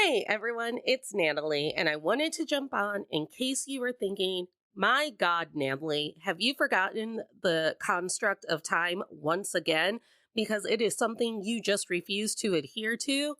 Hey everyone, it's Natalie, and I wanted to jump on in case you were thinking, my God, Natalie, have you forgotten the construct of time once again? Because it is something you just refuse to adhere to,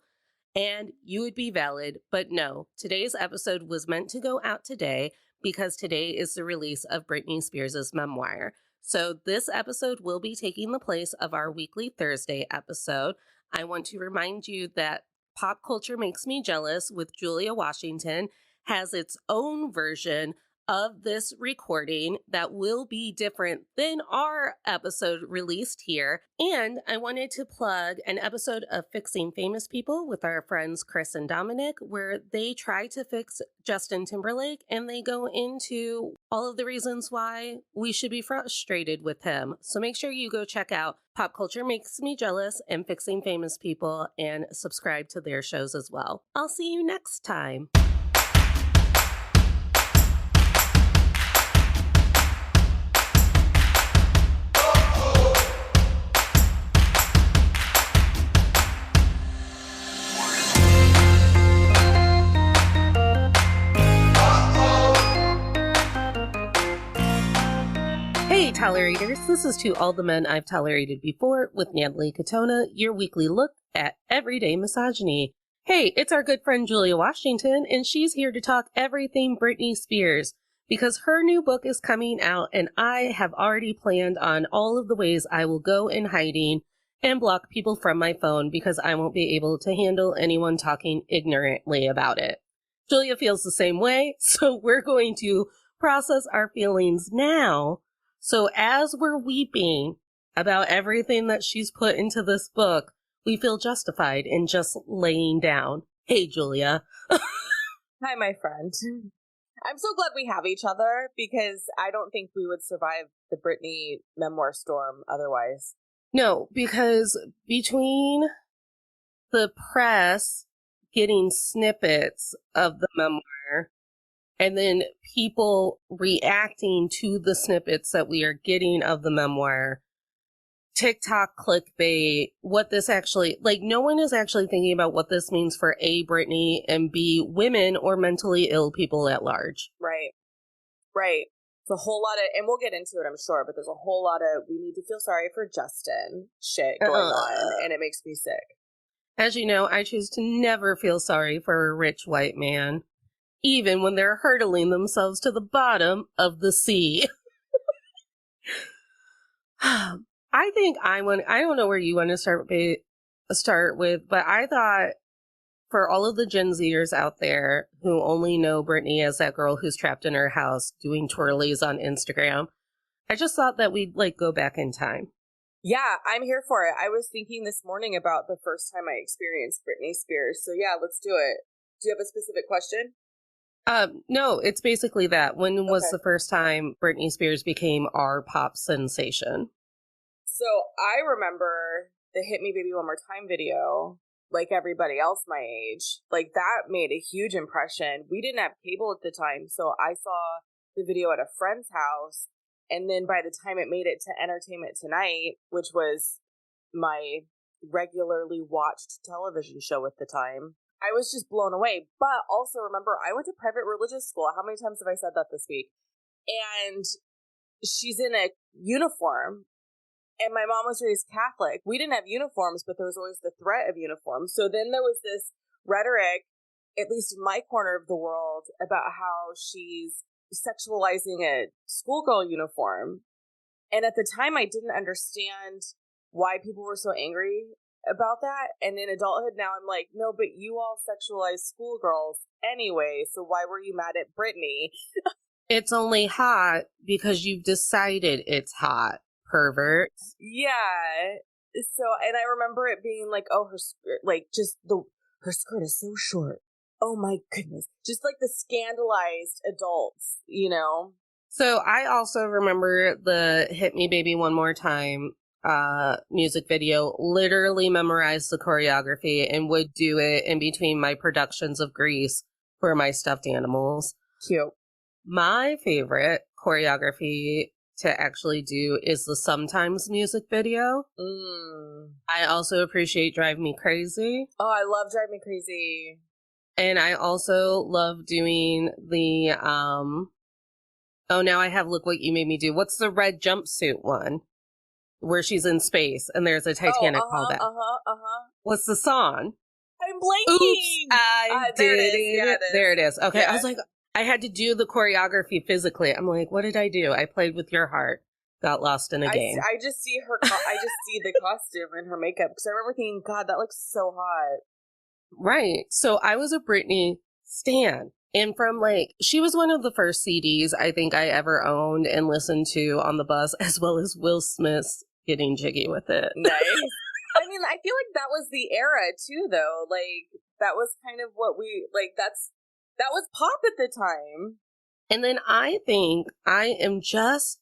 and you would be valid. But no, today's episode was meant to go out today because today is the release of Britney Spears' memoir. So this episode will be taking the place of our weekly Thursday episode. I want to remind you that Pop Culture Makes Me Jealous with Julia Washington has its own version of this recording that will be different than our episode released here. And I wanted to plug an episode of Fixing Famous People with our friends Chris and Dominic, where they try to fix Justin Timberlake and they go into all of the reasons why we should be frustrated with him. So make sure you go check out Pop Culture Makes Me Jealous and Fixing Famous People and subscribe to their shows as well. I'll see you next time. Hey, Tolerators, this is To All the Men I've Tolerated Before with Natalie Katona, your weekly look at everyday misogyny. Hey, it's our good friend Julia Washington, and she's here to talk everything Britney Spears, because her new book is coming out, and I have already planned on all of the ways I will go in hiding and block people from my phone because I won't be able to handle anyone talking ignorantly about it. Julia feels the same way, so we're going to process our feelings now. So as we're weeping about everything that she's put into this book, we feel justified in just laying down. Hey, Julia. Hi, my friend. I'm so glad we have each other because I don't think we would survive the Britney memoir storm otherwise. No, because between the press getting snippets of the memoir and then people reacting to the snippets that we are getting of the memoir, TikTok clickbait, what this actually, like, no one is actually thinking about what this means for A, Britney, and B, women or mentally ill people at large. Right. It's a whole lot of, and we'll get into it, I'm sure, but there's a whole lot of, we need to feel sorry for Justin shit going on, and it makes me sick. As you know, I choose to never feel sorry for a rich white man, even when they're hurtling themselves to the bottom of the sea. I think I don't know where you want to start with, but I thought for all of the Gen Zers out there who only know Britney as that girl who's trapped in her house doing twirlies on Instagram, I just thought that we'd go back in time. Yeah, I'm here for it. I was thinking this morning about the first time I experienced Britney Spears. So yeah, let's do it. Do you have a specific question? No, it's basically that. When was the first time Britney Spears became our pop sensation? So I remember the Hit Me Baby One More Time video, like everybody else my age. Like, that made a huge impression. We didn't have cable at the time, so I saw the video at a friend's house. And then by the time it made it to Entertainment Tonight, which was my regularly watched television show at the time, I was just blown away. But also remember, I went to private religious school. How many times have I said that this week? And she's in a uniform. And my mom was raised Catholic. We didn't have uniforms, but there was always the threat of uniforms. So then there was this rhetoric, at least in my corner of the world, about how she's sexualizing a schoolgirl uniform. And at the time, I didn't understand why people were so angry about that. And in adulthood now, I'm like, no, but you all sexualize schoolgirls anyway, so why were you mad at Britney? It's only hot because you've decided it's hot, pervert. Yeah. So, and I remember it being like, oh, her skirt, like, just her skirt is so short. Oh my goodness. Just like the scandalized adults, you know? So I also remember the Hit Me Baby One More Time music video, literally memorized the choreography and would do it in between my productions of Grease for my stuffed animals. Cute. My favorite choreography to actually do is the Sometimes music video. I also appreciate Drive Me Crazy. Oh, I love Drive Me Crazy. And I also love doing the, oh, now I have Look What You Made Me Do. What's the red jumpsuit one? Where she's in space and there's a Titanic callback. What's the song? I'm Oops, blanking. I There did it is. it. Yeah, it is. There it is. Okay, Yeah. I was like, I had to do the choreography physically. I'm like, what did I do? I played with your heart. Got lost in a game. I just see her. I just see the costume and her makeup because I remember thinking, God, that looks so hot. Right. So I was a Britney stan. And from like, she was one of the first CDs I think I ever owned and listened to on the bus, as well as Will Smith's Getting Jiggy with It. Nice. I mean, I feel like that was the era too, though. Like, that was kind of what we, like, that was pop at the time. And then I think I am just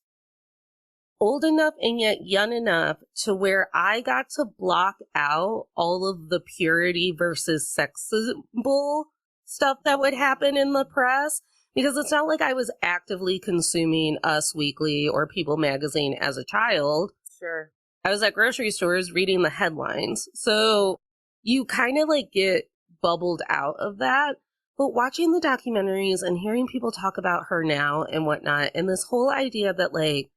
old enough and yet young enough to where I got to block out all of the purity versus sex symbol stuff that would happen in the press, because it's not like I was actively consuming Us Weekly or People magazine as a child. Sure. I was at grocery stores reading the headlines. So you kind of like get bubbled out of that. But watching the documentaries and hearing people talk about her now and whatnot, and this whole idea that like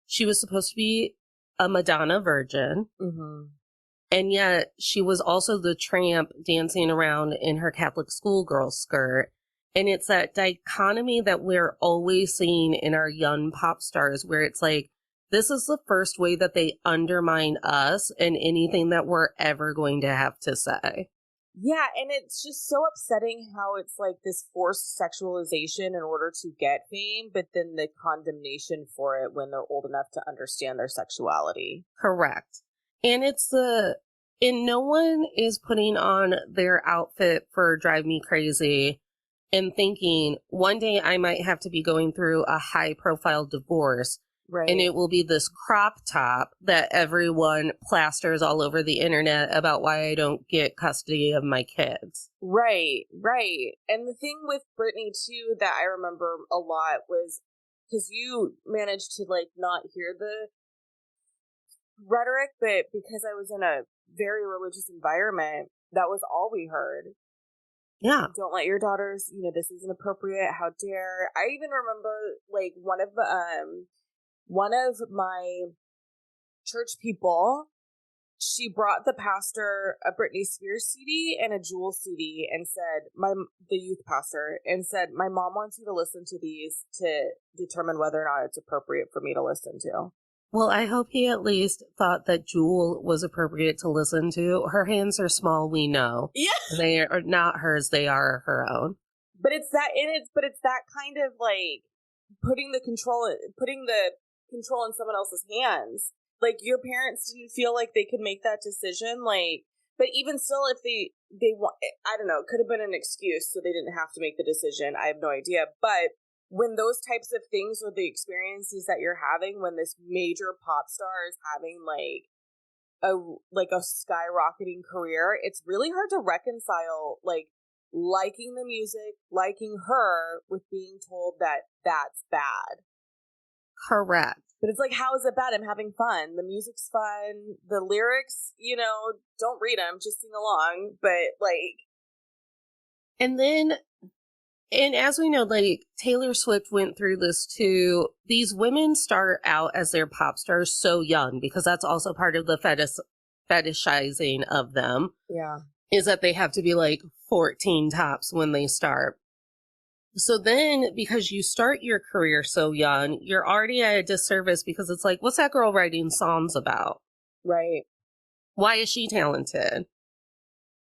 she was supposed to be a Madonna virgin, and yet she was also the tramp dancing around in her Catholic schoolgirl skirt. And it's that dichotomy that we're always seeing in our young pop stars, where it's like, this is the first way that they undermine us and anything that we're ever going to have to say. Yeah, and it's just so upsetting how it's like this forced sexualization in order to get fame, but then the condemnation for it when they're old enough to understand their sexuality. Correct. And and no one is putting on their outfit for Drive Me Crazy and thinking one day I might have to be going through a high profile divorce. Right. And it will be this crop top that everyone plasters all over the internet about why I don't get custody of my kids. Right, right. And the thing with Britney, too, that I remember a lot was because you managed to, like, not hear the rhetoric, but because I was in a very religious environment, that was all we heard. Yeah. Don't let your daughters, this isn't appropriate. How dare. I even remember, like, one of my church people, she brought the pastor a Britney Spears CD and a Jewel CD and said, the youth pastor, and said, my mom wants you to listen to these to determine whether or not it's appropriate for me to listen to. Well, I hope he at least thought that Jewel was appropriate to listen to. Her hands are small, we know. Yeah. They are not hers, they are her own. But it's that kind of like putting the control in someone else's hands. Like, your parents didn't feel like they could make that decision, like, but even still, if they want, I don't know, it could have been an excuse so they didn't have to make the decision. I have no idea. But when those types of things are the experiences that you're having, when this major pop star is having like a skyrocketing career, it's really hard to reconcile, like, liking the music, liking her, with being told that that's bad. Correct. But it's like, how is it bad? I'm having fun. The music's fun. The lyrics, don't read them, just sing along. But like, and as we know, like, Taylor Swift went through this too. These women start out as their pop stars so young, because that's also part of the fetishizing of them. Yeah. Is that they have to be like 14 tops when they start. So then, because you start your career so young, you're already at a disservice, because it's like, what's that girl writing songs about? Right. Why is she talented?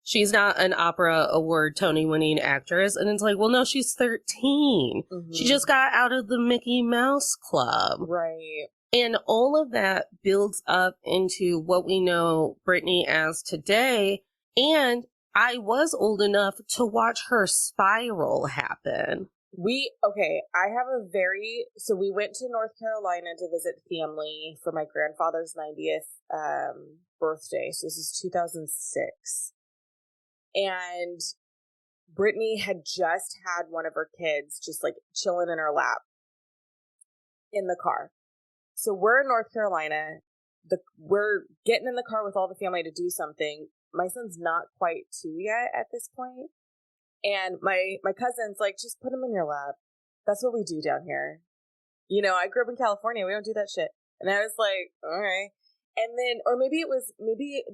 She's not an opera award Tony winning actress. And it's like, well, no, she's 13. Mm-hmm. She just got out of the Mickey Mouse Club. Right. And all of that builds up into what we know Britney as today. And I was old enough to watch her spiral happen. So we went to North Carolina to visit family for my grandfather's 90th birthday. So this is 2006. And Britney had just had one of her kids just like chilling in her lap in the car. So we're in North Carolina. We're getting in the car with all the family to do something. My son's not quite 2 yet at this point. And my cousin's like, just put him in your lap. That's what we do down here. You know, I grew up in California. We don't do that shit. And I was like, all right. And then, or maybe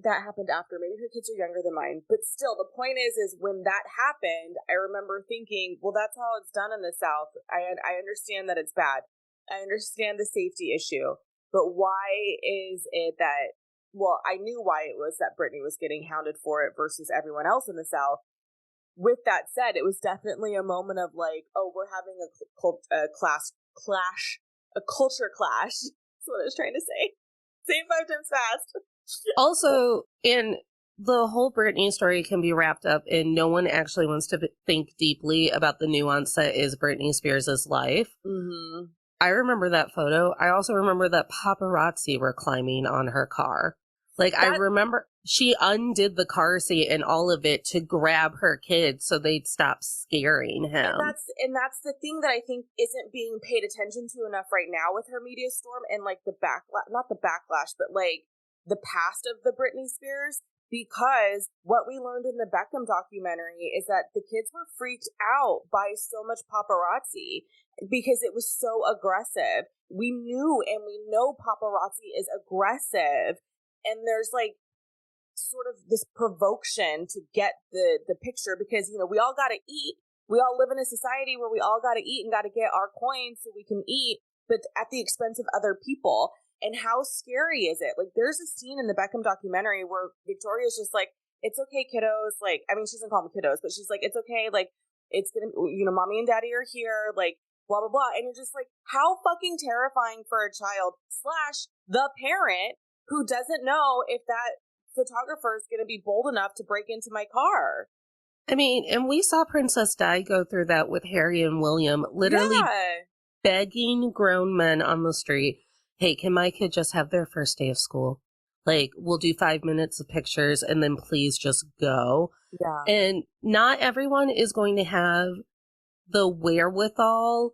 that happened after. Maybe her kids are younger than mine. But still, the point is when that happened, I remember thinking, well, that's how it's done in the South. I understand that it's bad. I understand the safety issue. But why is it that, well, I knew why it was that Britney was getting hounded for it versus everyone else in the South. With that said, it was definitely a moment of like, oh, we're having a culture clash. That's what I was trying to say. Say it 5 times fast. Also, in the whole Britney story can be wrapped up in no one actually wants to think deeply about the nuance that is Britney Spears' life. Mm-hmm. I remember that photo. I also remember that paparazzi were climbing on her car. Like, I remember she undid the car seat and all of it to grab her kids so they'd stop scaring him. And that's the thing that I think isn't being paid attention to enough right now with her media storm and like the backlash, not the backlash, but like the past of the Britney Spears. Because what we learned in the Beckham documentary is that the kids were freaked out by so much paparazzi because it was so aggressive. We knew and we know paparazzi is aggressive. And there's like sort of this provocation to get the picture because, you know, we all got to eat. We all live in a society where we all got to eat and got to get our coins so we can eat, but at the expense of other people. And how scary is it? Like, there's a scene in the Beckham documentary where Victoria's just like, it's okay, kiddos. Like, I mean, she doesn't call them kiddos, but she's like, it's okay. Like, it's going to, you know, mommy and daddy are here. Like, blah, blah, blah. And you're just like, how fucking terrifying for a child / the parent who doesn't know if that photographer is going to be bold enough to break into my car. I mean, and we saw Princess Di go through that with Harry and William, literally begging grown men on the street, hey, can my kid just have their first day of school? Like, we'll do 5 minutes of pictures and then please just go. Yeah. And not everyone is going to have the wherewithal,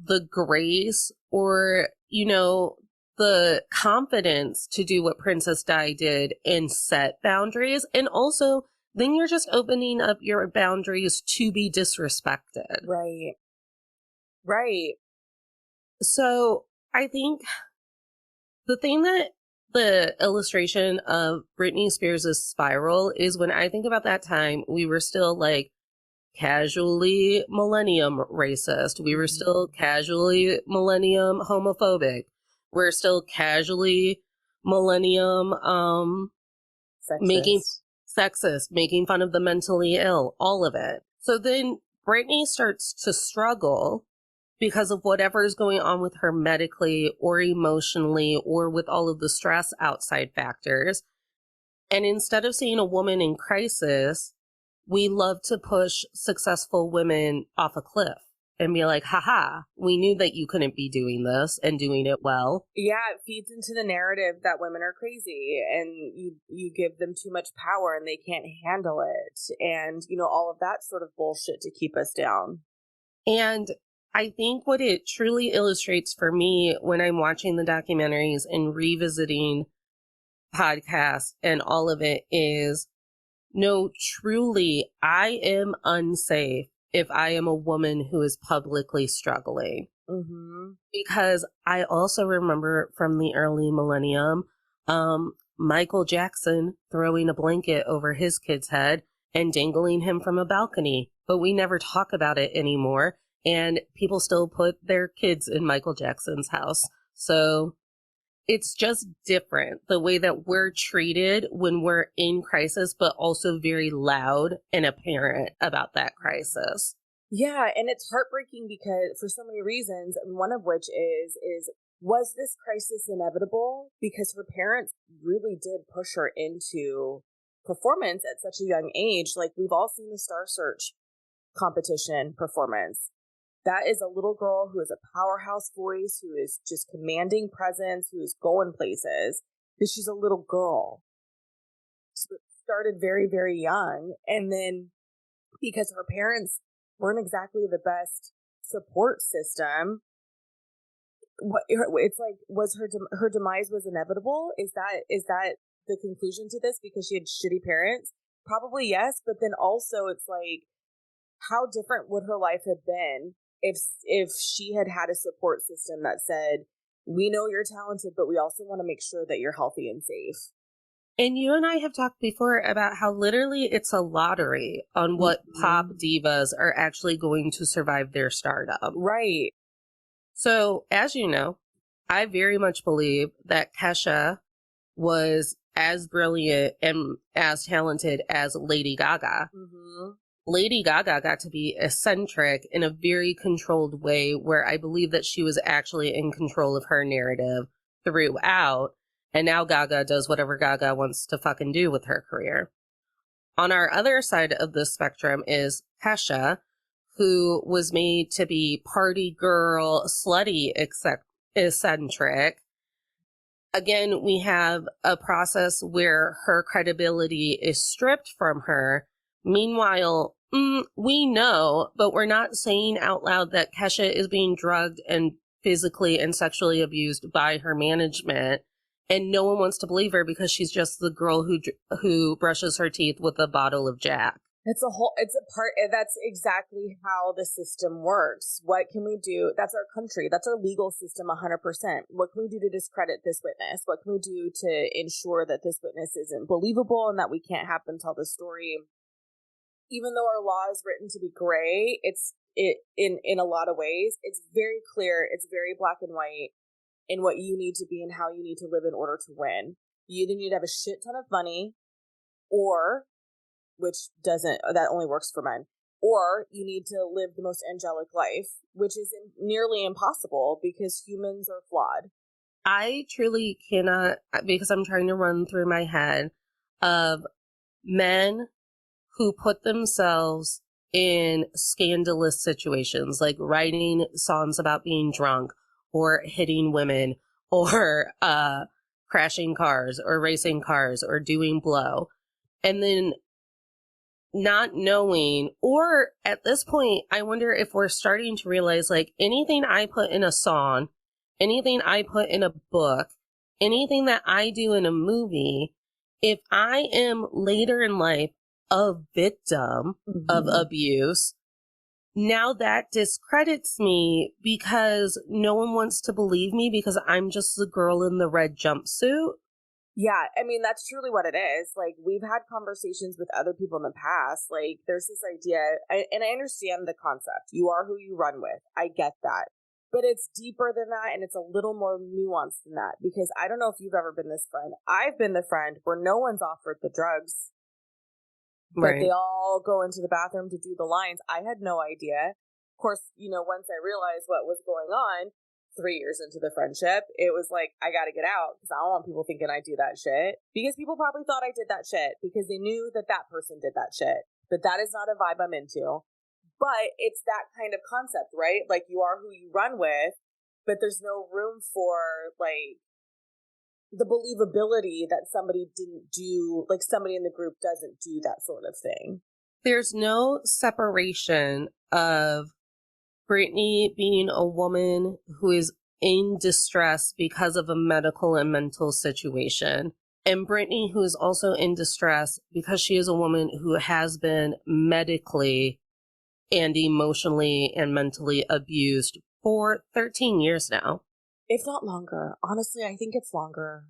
the grace, or, you know, the confidence to do what Princess Di did and set boundaries. And also, then you're just opening up your boundaries to be disrespected. Right. Right. So I think the thing that the illustration of Britney Spears' spiral is when I think about that time, we were still like casually millennium racist. We were still casually millennium homophobic. We're still casually millennium making sexist, making fun of the mentally ill, all of it. So then Britney starts to struggle because of whatever is going on with her medically or emotionally or with all of the stress outside factors. And instead of seeing a woman in crisis, we love to push successful women off a cliff and be like, haha, we knew that you couldn't be doing this and doing it well. Yeah, it feeds into the narrative that women are crazy and you give them too much power and they can't handle it. And, you know, all of that sort of bullshit to keep us down. And I think what it truly illustrates for me when I'm watching the documentaries and revisiting podcasts and all of it is, no, truly, I am unsafe if I am a woman who is publicly struggling. Mm-hmm. Because I also remember from the early millennium, Michael Jackson throwing a blanket over his kid's head and dangling him from a balcony. But we never talk about it anymore. And people still put their kids in Michael Jackson's house. So it's just different the way that we're treated when we're in crisis, but also very loud and apparent about that crisis. Yeah, and it's heartbreaking because for so many reasons, and one of which is was this crisis inevitable? Because her parents really did push her into performance at such a young age. Like, we've all seen the Star Search competition performance. That is a little girl who has a powerhouse voice, who is just commanding presence, who is going places, because she's a little girl. So it started very, very young. And then because her parents weren't exactly the best support system, it's like, was her demise was inevitable? Is that the conclusion to this because she had shitty parents? Probably yes, but then also it's like, how different would her life have been if she had had a support system that said, we know you're talented, but we also want to make sure that you're healthy and safe. And you and I have talked before about how literally it's a lottery on what pop divas are actually going to survive their stardom. Right. So, as you know, I very much believe that Kesha was as brilliant and as talented as Lady Gaga. Mm-hmm. Lady Gaga got to be eccentric in a very controlled way where I believe that she was actually in control of her narrative throughout. And now Gaga does whatever Gaga wants to fucking do with her career. On our other side of the spectrum is Kesha, who was made to be party girl, slutty, eccentric. Again, we have a process where her credibility is stripped from her. Meanwhile, we know, but we're not saying out loud that Kesha is being drugged and physically and sexually abused by her management. And no one wants to believe her because she's just the girl who brushes her teeth with a bottle of Jack. It's a part, that's exactly how the system works. What can we do? That's our country. That's our legal system 100%. What can we do to discredit this witness? What can we do to ensure that this witness isn't believable and that we can't have them tell the story? Even though our law is written to be gray, in a lot of ways, it's very clear. It's very black and white in what you need to be and how you need to live in order to win. You either need to have a shit ton of money, or, that only works for men, or you need to live the most angelic life, which is nearly impossible because humans are flawed. I truly cannot, because I'm trying to run through my head of men who put themselves in scandalous situations, like writing songs about being drunk or hitting women or crashing cars or racing cars or doing blow. And then not knowing, or at this point, I wonder if we're starting to realize, like, anything I put in a song, anything I put in a book, anything that I do in a movie, if I am later in life a victim of abuse, now that discredits me because no one wants to believe me because I'm just the girl in the red jumpsuit. Yeah, I mean, that's truly what it is. Like, we've had conversations with other people in the past. Like, there's this idea, and I understand the concept. You are who you run with. I get that. But it's deeper than that, and it's a little more nuanced than that. Because I don't know if you've ever been this friend. I've been the friend where no one's offered the drugs. But they all go into the bathroom to do the lines. I had no idea. Of course, once I realized what was going on, 3 years into the friendship, it was like, I gotta get out because I don't want people thinking I do that shit. Because people probably thought I did that shit because they knew that person did that shit. But that is not a vibe I'm into. But it's that kind of concept, right? Like, you are who you run with, but there's no room for, like, the believability that somebody didn't do, like, somebody in the group doesn't do that sort of thing. There's no separation of Britney being a woman who is in distress because of a medical and mental situation, and Britney who is also in distress because she is a woman who has been medically and emotionally and mentally abused for 13 years now. If not longer. Honestly, I think it's longer.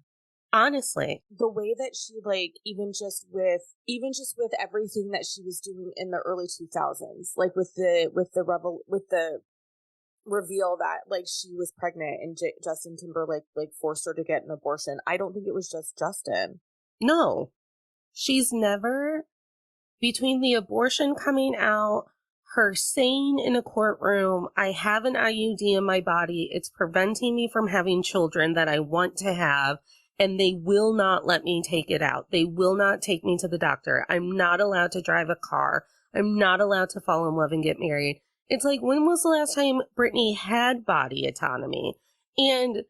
Honestly. The way that she, like, even just with everything that she was doing in the early 2000s, like with the reveal that, like, she was pregnant and Justin Timberlake, like, forced her to get an abortion. I don't think it was just Justin. No. She's never, between the abortion coming out, her saying in a courtroom, I have an IUD in my body, it's preventing me from having children that I want to have, and they will not let me take it out. They will not take me to the doctor. I'm not allowed to drive a car. I'm not allowed to fall in love and get married. It's like, when was the last time Britney had body autonomy? And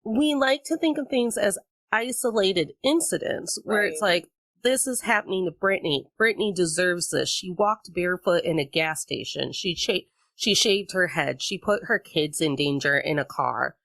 we like to think of things as isolated incidents where It's like, this is happening to Britney. Britney deserves this. She walked barefoot in a gas station. She shaved her head. She put her kids in danger in a car.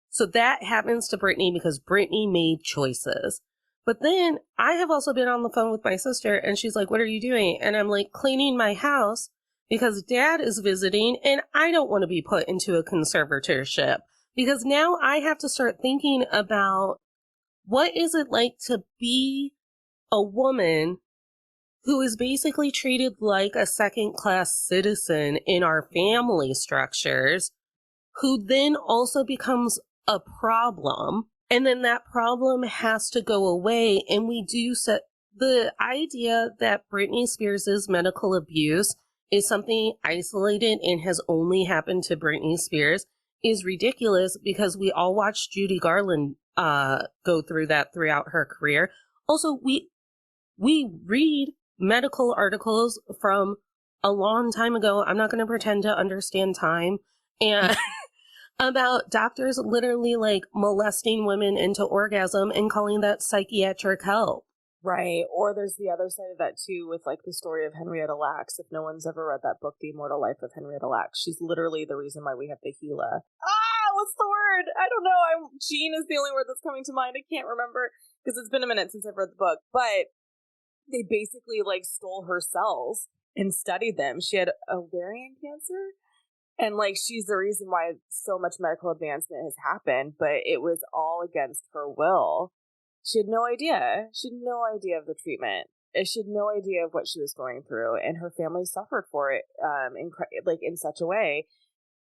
So that happens to Britney because Britney made choices. But then I have also been on the phone with my sister and she's like, what are you doing? And I'm like, cleaning my house because dad is visiting and I don't want to be put into a conservatorship because now I have to start thinking about what is it like to be a woman who is basically treated like a second-class citizen in our family structures, who then also becomes a problem. And then that problem has to go away. And we do set the idea that Britney Spears' medical abuse is something isolated and has only happened to Britney Spears is ridiculous because we all watched Judy Garland go through that throughout her career. Also, we read medical articles from a long time ago. I'm not going to pretend to understand time. And about doctors literally like molesting women into orgasm and calling that psychiatric help. Right. Or there's the other side of that too with like the story of Henrietta Lacks. If no one's ever read that book, The Immortal Life of Henrietta Lacks, she's literally the reason why we have the Gila. What's the word? I don't know. Gene is the only word that's coming to mind. I can't remember because it's been a minute since I've read the book. But they basically like stole her cells and studied them. She had ovarian cancer. And, like, she's the reason why so much medical advancement has happened, but it was all against her will. She had no idea. She had no idea of the treatment. She had no idea of what she was going through, and her family suffered for it, in such a way.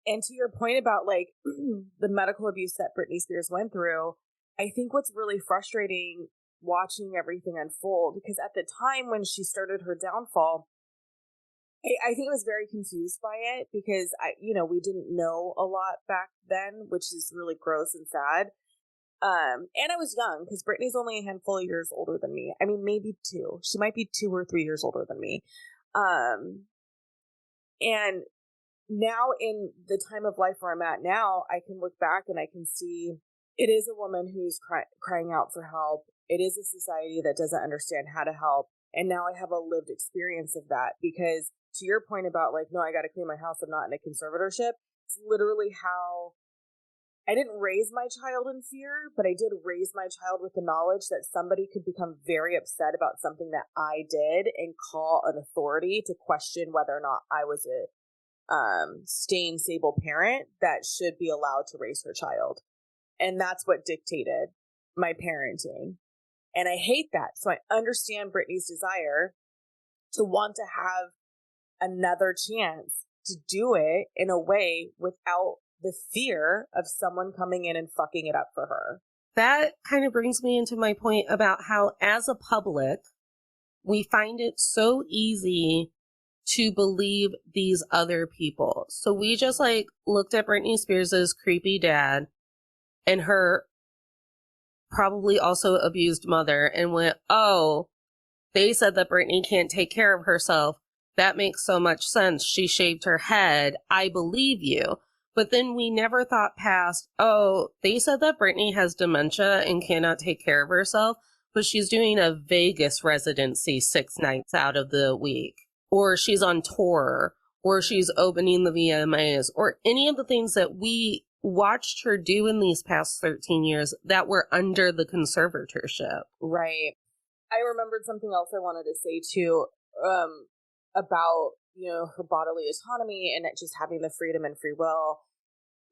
And to your point about, like, the medical abuse that Britney Spears went through, I think what's really frustrating watching everything unfold, because at the time when she started her downfall, I think I was very confused by it because we didn't know a lot back then, which is really gross and sad. And I was young because Brittany's only a handful of years older than me. I mean, maybe 2. She might be 2 or 3 years older than me. And now in the time of life where I'm at now, I can look back and I can see it is a woman who's crying out for help. It is a society that doesn't understand how to help. And now I have a lived experience of that because to your point about like, no, I got to clean my house. I'm not in a conservatorship. It's literally how I didn't raise my child in fear, but I did raise my child with the knowledge that somebody could become very upset about something that I did and call an authority to question whether or not I was a staying stable parent that should be allowed to raise her child. And that's what dictated my parenting. And I hate that. So I understand Britney's desire to want to have another chance to do it in a way without the fear of someone coming in and fucking it up for her. That kind of brings me into my point about how as a public, we find it so easy to believe these other people. So we just like looked at Britney Spears' creepy dad and her probably also abused mother and went, oh, they said that Britney can't take care of herself. That makes so much sense. She shaved her head. I believe you. But then we never thought past, oh, they said that Britney has dementia and cannot take care of herself, but she's doing a Vegas residency 6 nights out of the week. Or she's on tour. Or she's opening the VMAs. Or any of the things that we watched her do in these past 13 years that were under the conservatorship. Right. I remembered something else I wanted to say too, about, her bodily autonomy and it just having the freedom and free will.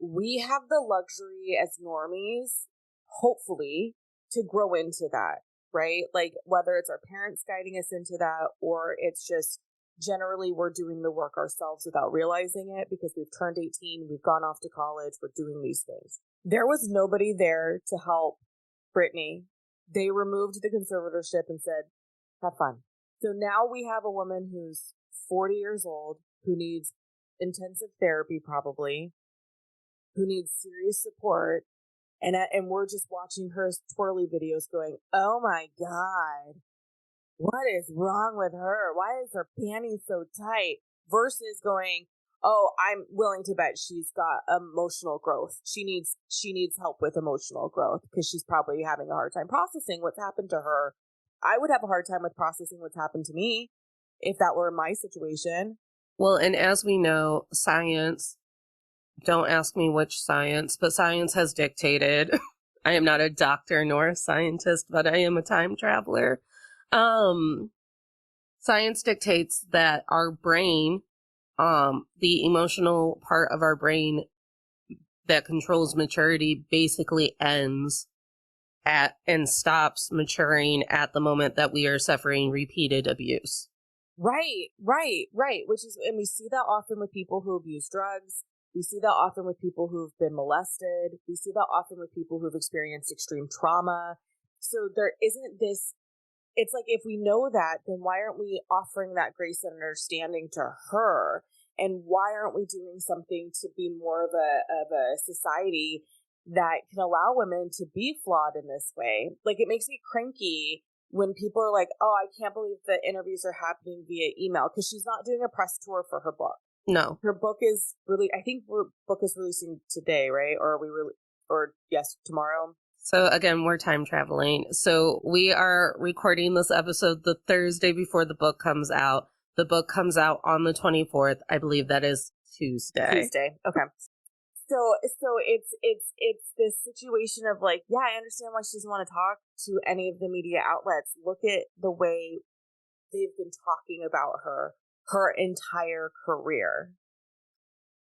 We have the luxury as normies, hopefully, to grow into that, right? Like whether it's our parents guiding us into that or it's just generally we're doing the work ourselves without realizing it because we've turned 18, we've gone off to college, we're doing these things. There was nobody there to help Britney. They removed the conservatorship and said, have fun. So now we have a woman who's 40 years old, who needs intensive therapy probably, who needs serious support, and we're just watching her twirly videos going, oh my God, what is wrong with her? Why is her panties so tight? Versus going, oh, I'm willing to bet she's got emotional growth. She needs help with emotional growth because she's probably having a hard time processing what's happened to her. I would have a hard time with processing what's happened to me if that were my situation. Well, and as we know, science, don't ask me which science, but science has dictated I am not a doctor nor a scientist, but I am a time traveler. Science dictates that our brain, the emotional part of our brain that controls maturity, basically ends at and stops maturing at the moment that we are suffering repeated abuse. Right. Which is, and we see that often with people who abuse drugs. We see that often with people who've been molested. We see that often with people who've experienced extreme trauma. So there isn't this, it's like, if we know that, then why aren't we offering that grace and understanding to her? And why aren't we doing something to be more of a society that can allow women to be flawed in this way? Like, it makes me cranky when people are like, oh, I can't believe the interviews are happening via email, because she's not doing a press tour for her book. No. Her book is really, I think her book is releasing today, right? Yes, tomorrow. So again, we're time traveling. So we are recording this episode the Thursday before the book comes out. The book comes out on the 24th. I believe that is Tuesday. Okay. So it's this situation of like, yeah, I understand why she doesn't want to talk to any of the media outlets. Look at the way they've been talking about her entire career.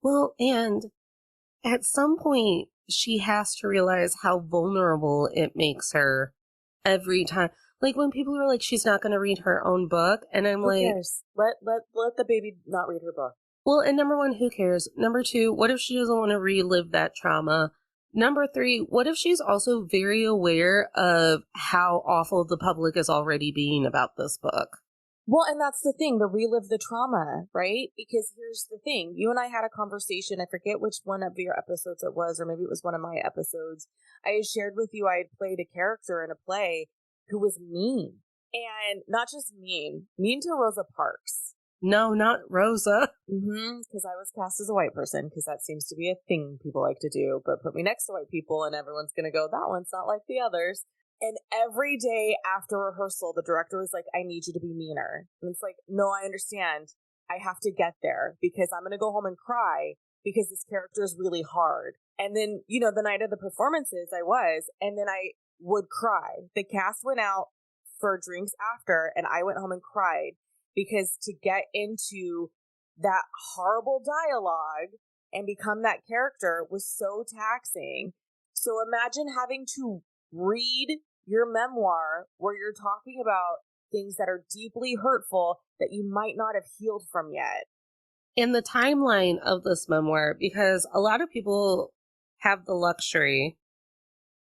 Well, and at some point, she has to realize how vulnerable it makes her every time. Like, when people are like, she's not going to read her own book, and I'm Who like, cares? Let the baby not read her book. Well, and number one, who cares? Number two, what if she doesn't want to relive that trauma? Number three, what if she's also very aware of how awful the public is already being about this book? Well, and that's the thing, the relive the trauma, right? Because here's the thing. You and I had a conversation. I forget which one of your episodes it was, or maybe it was one of my episodes. I had shared with you I had played a character in a play who was mean. And not just mean to Rosa Parks. No, not Rosa. Because I was cast as a white person, because that seems to be a thing people like to do. But put me next to white people and everyone's going to go, that one's not like the others. And every day after rehearsal, the director was like, I need you to be meaner. And it's like, no, I understand. I have to get there because I'm going to go home and cry because this character is really hard. And then, the night of the performances and then I would cry. The cast went out for drinks after, and I went home and cried because to get into that horrible dialogue and become that character was so taxing. So imagine having to read your memoir where you're talking about things that are deeply hurtful that you might not have healed from yet. In the timeline of this memoir, because a lot of people have the luxury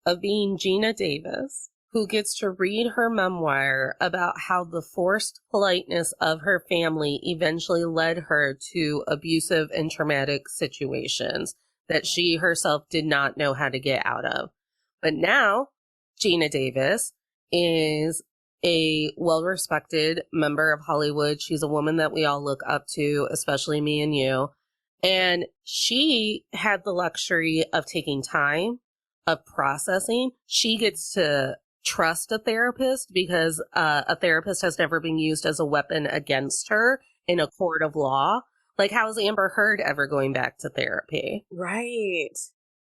of being Gina Davis, who gets to read her memoir about how the forced politeness of her family eventually led her to abusive and traumatic situations that she herself did not know how to get out of. But now, Gina Davis is a well-respected member of Hollywood. She's a woman that we all look up to, especially me and you. And she had the luxury of taking time, of processing. She gets to trust a therapist because a therapist has never been used as a weapon against her in a court of law. Like, how is Amber Heard ever going back to therapy? Right.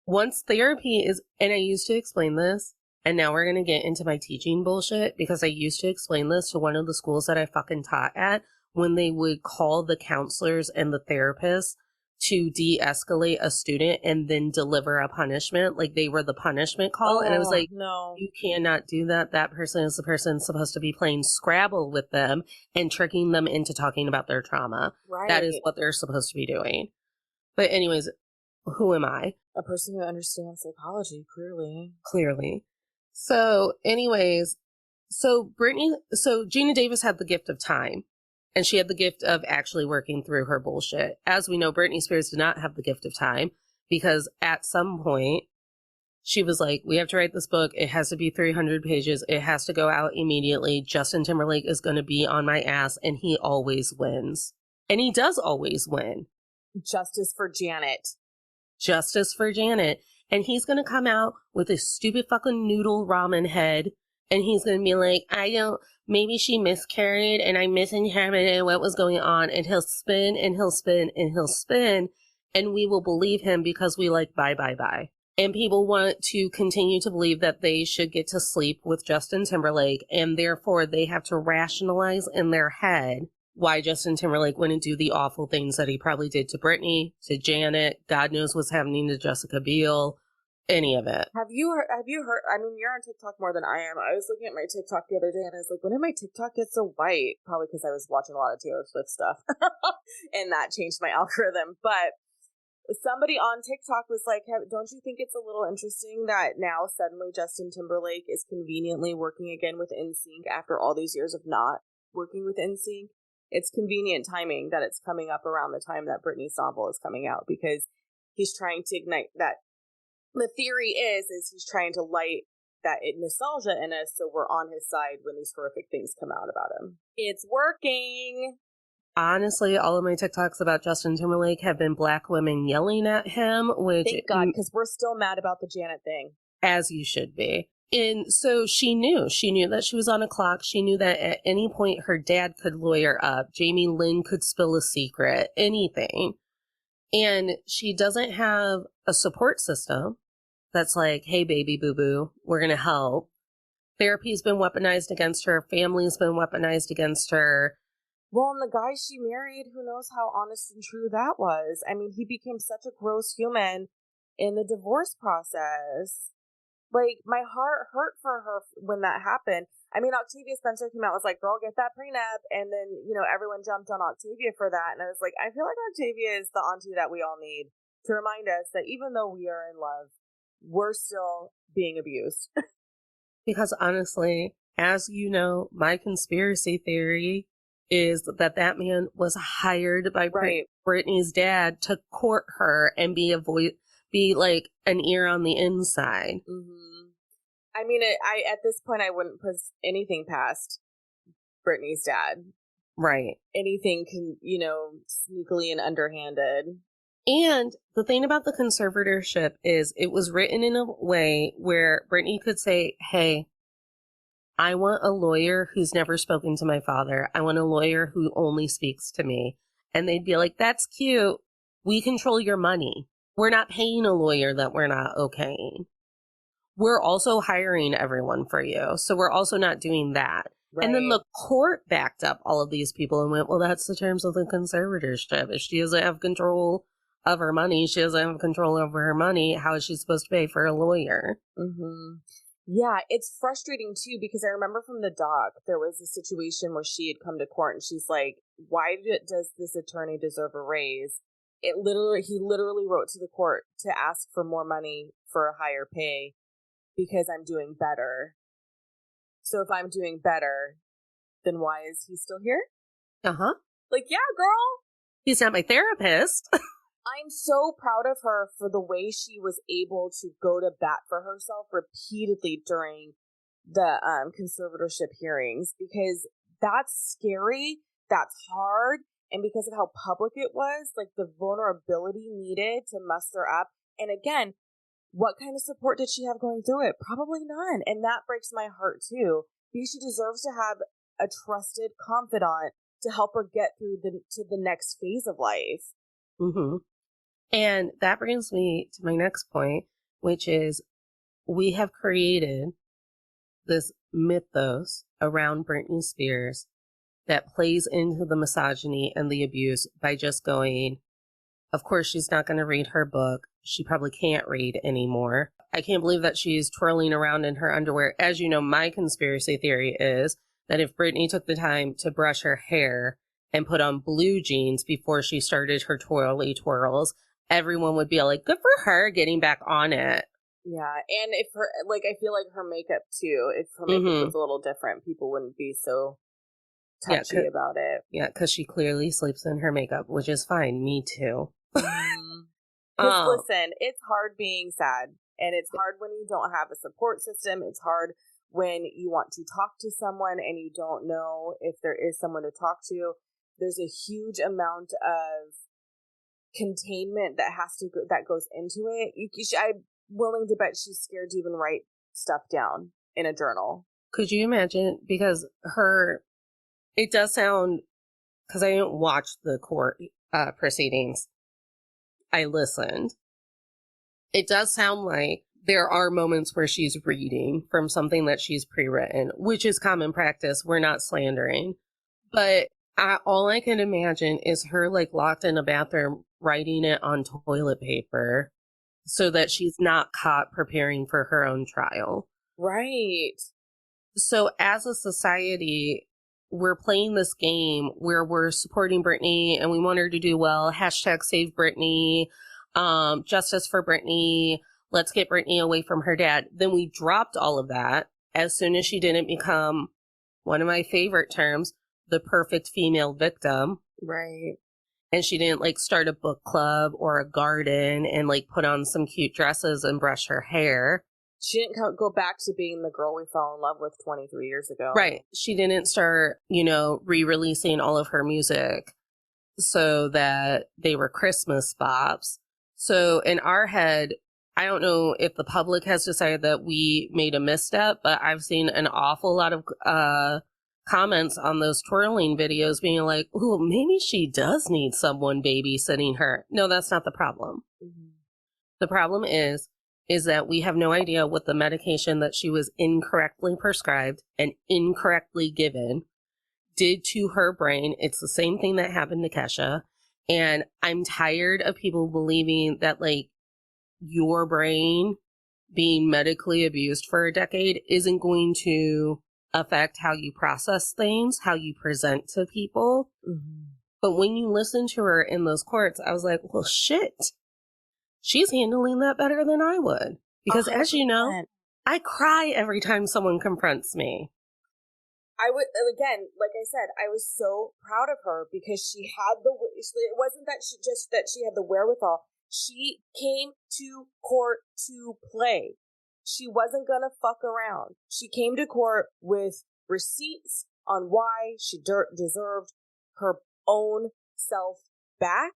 Once therapy is, and I used to explain this, and now we're going to get into my teaching bullshit, because I used to explain this to one of the schools that I fucking taught at, when they would call the counselors and the therapists to de-escalate a student and then deliver a punishment, like they were the punishment call. And I was like, no, you cannot do that. That person is the person supposed to be playing Scrabble with them and tricking them into talking about their trauma. Right. That is what they're supposed to be doing. But anyways, who am I? A person who understands psychology, clearly. So anyways, so Gina Davis had the gift of time. And she had the gift of actually working through her bullshit. As we know, Britney Spears did not have the gift of time, because at some point she was like, we have to write this book. It has to be 300 pages. It has to go out immediately. Justin Timberlake is going to be on my ass, and he always wins. And he does always win. Justice for Janet. And he's going to come out with a stupid fucking noodle ramen head. And he's going to be like, maybe she miscarried and I misinterpreted what was going on. And he'll spin and he'll spin and he'll spin. And we will believe him because we like bye, bye, bye. And people want to continue to believe that they should get to sleep with Justin Timberlake, and therefore they have to rationalize in their head why Justin Timberlake wouldn't do the awful things that he probably did to Britney, to Janet, God knows what's happening to Jessica Biel, any of it. Have you heard? I mean, you're on TikTok more than I am. I was looking at my TikTok the other day, and I was like, when did my TikTok get so white? Probably because I was watching a lot of Taylor Swift stuff, and that changed my algorithm. But somebody on TikTok was like, don't you think it's a little interesting that now suddenly Justin Timberlake is conveniently working again with NSYNC after all these years of not working with NSYNC? It's convenient timing that it's coming up around the time that Britney's novel is coming out, because he's trying to ignite that. The theory is he's trying to light that nostalgia in us, so we're on his side when these horrific things come out about him. It's working. Honestly, all of my TikToks about Justin Timberlake have been Black women yelling at him, which... Thank God, because we're still mad about the Janet thing. As you should be. And so she knew that she was on a clock. She knew that at any point her dad could lawyer up. Jamie Lynn could spill a secret, anything. And she doesn't have a support system that's like, hey, baby boo-boo, we're going to help. Therapy's been weaponized against her. Family's been weaponized against her. Well, and the guy she married, who knows how honest and true that was. I mean, he became such a gross human in the divorce process. Like, my heart hurt for her when that happened. I mean, Octavia Spencer came out, was like, girl, get that prenup. And then, everyone jumped on Octavia for that. And I was like, I feel like Octavia is the auntie that we all need to remind us that even though we are in love, we're still being abused. Because honestly, as you know, my conspiracy theory is that man was hired by Britney's dad to court her and be like an ear on the inside. Mm-hmm. I mean, at this point, I wouldn't put anything past Britney's dad. Right. Anything can, sneakily and underhanded. And the thing about the conservatorship is it was written in a way where Britney could say, hey, I want a lawyer who's never spoken to my father. I want a lawyer who only speaks to me. And they'd be like, that's cute. We control your money. We're not paying a lawyer that we're not okaying. We're also hiring everyone for you. So we're also not doing that. Right. And then the court backed up all of these people and went, well, that's the terms of the conservatorship. If she doesn't have control of her money, she doesn't have control over her money. How is she supposed to pay for a lawyer? Mm-hmm. Yeah, it's frustrating too, because I remember from the doc, there was a situation where she had come to court and she's like, why does this attorney deserve a raise? He literally wrote to the court to ask for more money for a higher pay because I'm doing better. So if I'm doing better, then why is he still here? Uh-huh. Like, yeah, girl. He's not my therapist. I'm so proud of her for the way she was able to go to bat for herself repeatedly during the conservatorship hearings, because that's scary, that's hard, and because of how public it was, like the vulnerability needed to muster up. And again, what kind of support did she have going through it? Probably none. And that breaks my heart too, because she deserves to have a trusted confidant to help her get through to the next phase of life. Mm-hmm. And that brings me to my next point, which is we have created this mythos around Britney Spears that plays into the misogyny and the abuse by just going, of course, she's not going to read her book. She probably can't read anymore. I can't believe that she's twirling around in her underwear. As you know, my conspiracy theory is that if Britney took the time to brush her hair and put on blue jeans before she started her twirly twirls, everyone would be like, good for her getting back on it. Yeah. And if her, I feel like her makeup too, if her makeup was a little different, people wouldn't be so touchy about it. Yeah. Because she clearly sleeps in her makeup, which is fine. Me too. Because listen, it's hard being sad, and it's hard when you don't have a support system. It's hard when you want to talk to someone and you don't know if there is someone to talk to. There's a huge amount of containment that goes into it. I'm willing to bet she's scared to even write stuff down in a journal. Could you imagine? Because it does sound, because I didn't watch the court proceedings, I listened, It does sound like there are moments where she's reading from something that she's pre-written, which is common practice. We're not slandering. But all I can imagine is her like locked in a bathroom writing it on toilet paper so that she's not caught preparing for her own trial. Right. So as a society, we're playing this game where we're supporting Britney and we want her to do well. Hashtag save Britney, justice for Britney. Let's get Britney away from her dad. Then we dropped all of that as soon as she didn't become, one of my favorite terms, the perfect female victim. Right. And she didn't like start a book club or a garden and like put on some cute dresses and brush her hair. She didn't go back to being the girl we fell in love with 23 years ago. Right. She didn't start, re-releasing all of her music so that they were Christmas bops. So in our head, I don't know if the public has decided that we made a misstep, but I've seen an awful lot of comments on those twirling videos being like, oh, maybe she does need someone babysitting her. No, that's not the problem. Mm-hmm. The problem is that we have no idea what the medication that she was incorrectly prescribed and incorrectly given did to her brain. It's the same thing that happened to Kesha. And I'm tired of people believing that, like, your brain being medically abused for a decade isn't going to affect how you process things, how you present to people. Mm-hmm. But when you listen to her in those courts, I was like, well, shit. She's handling that better than I would. Because 100%. As you know, I cry every time someone confronts me. I would, again, like I said, I was so proud of her because she had it wasn't that she had the wherewithal. She came to court to play. She wasn't gonna fuck around. She came to court with receipts on why she deserved her own self back.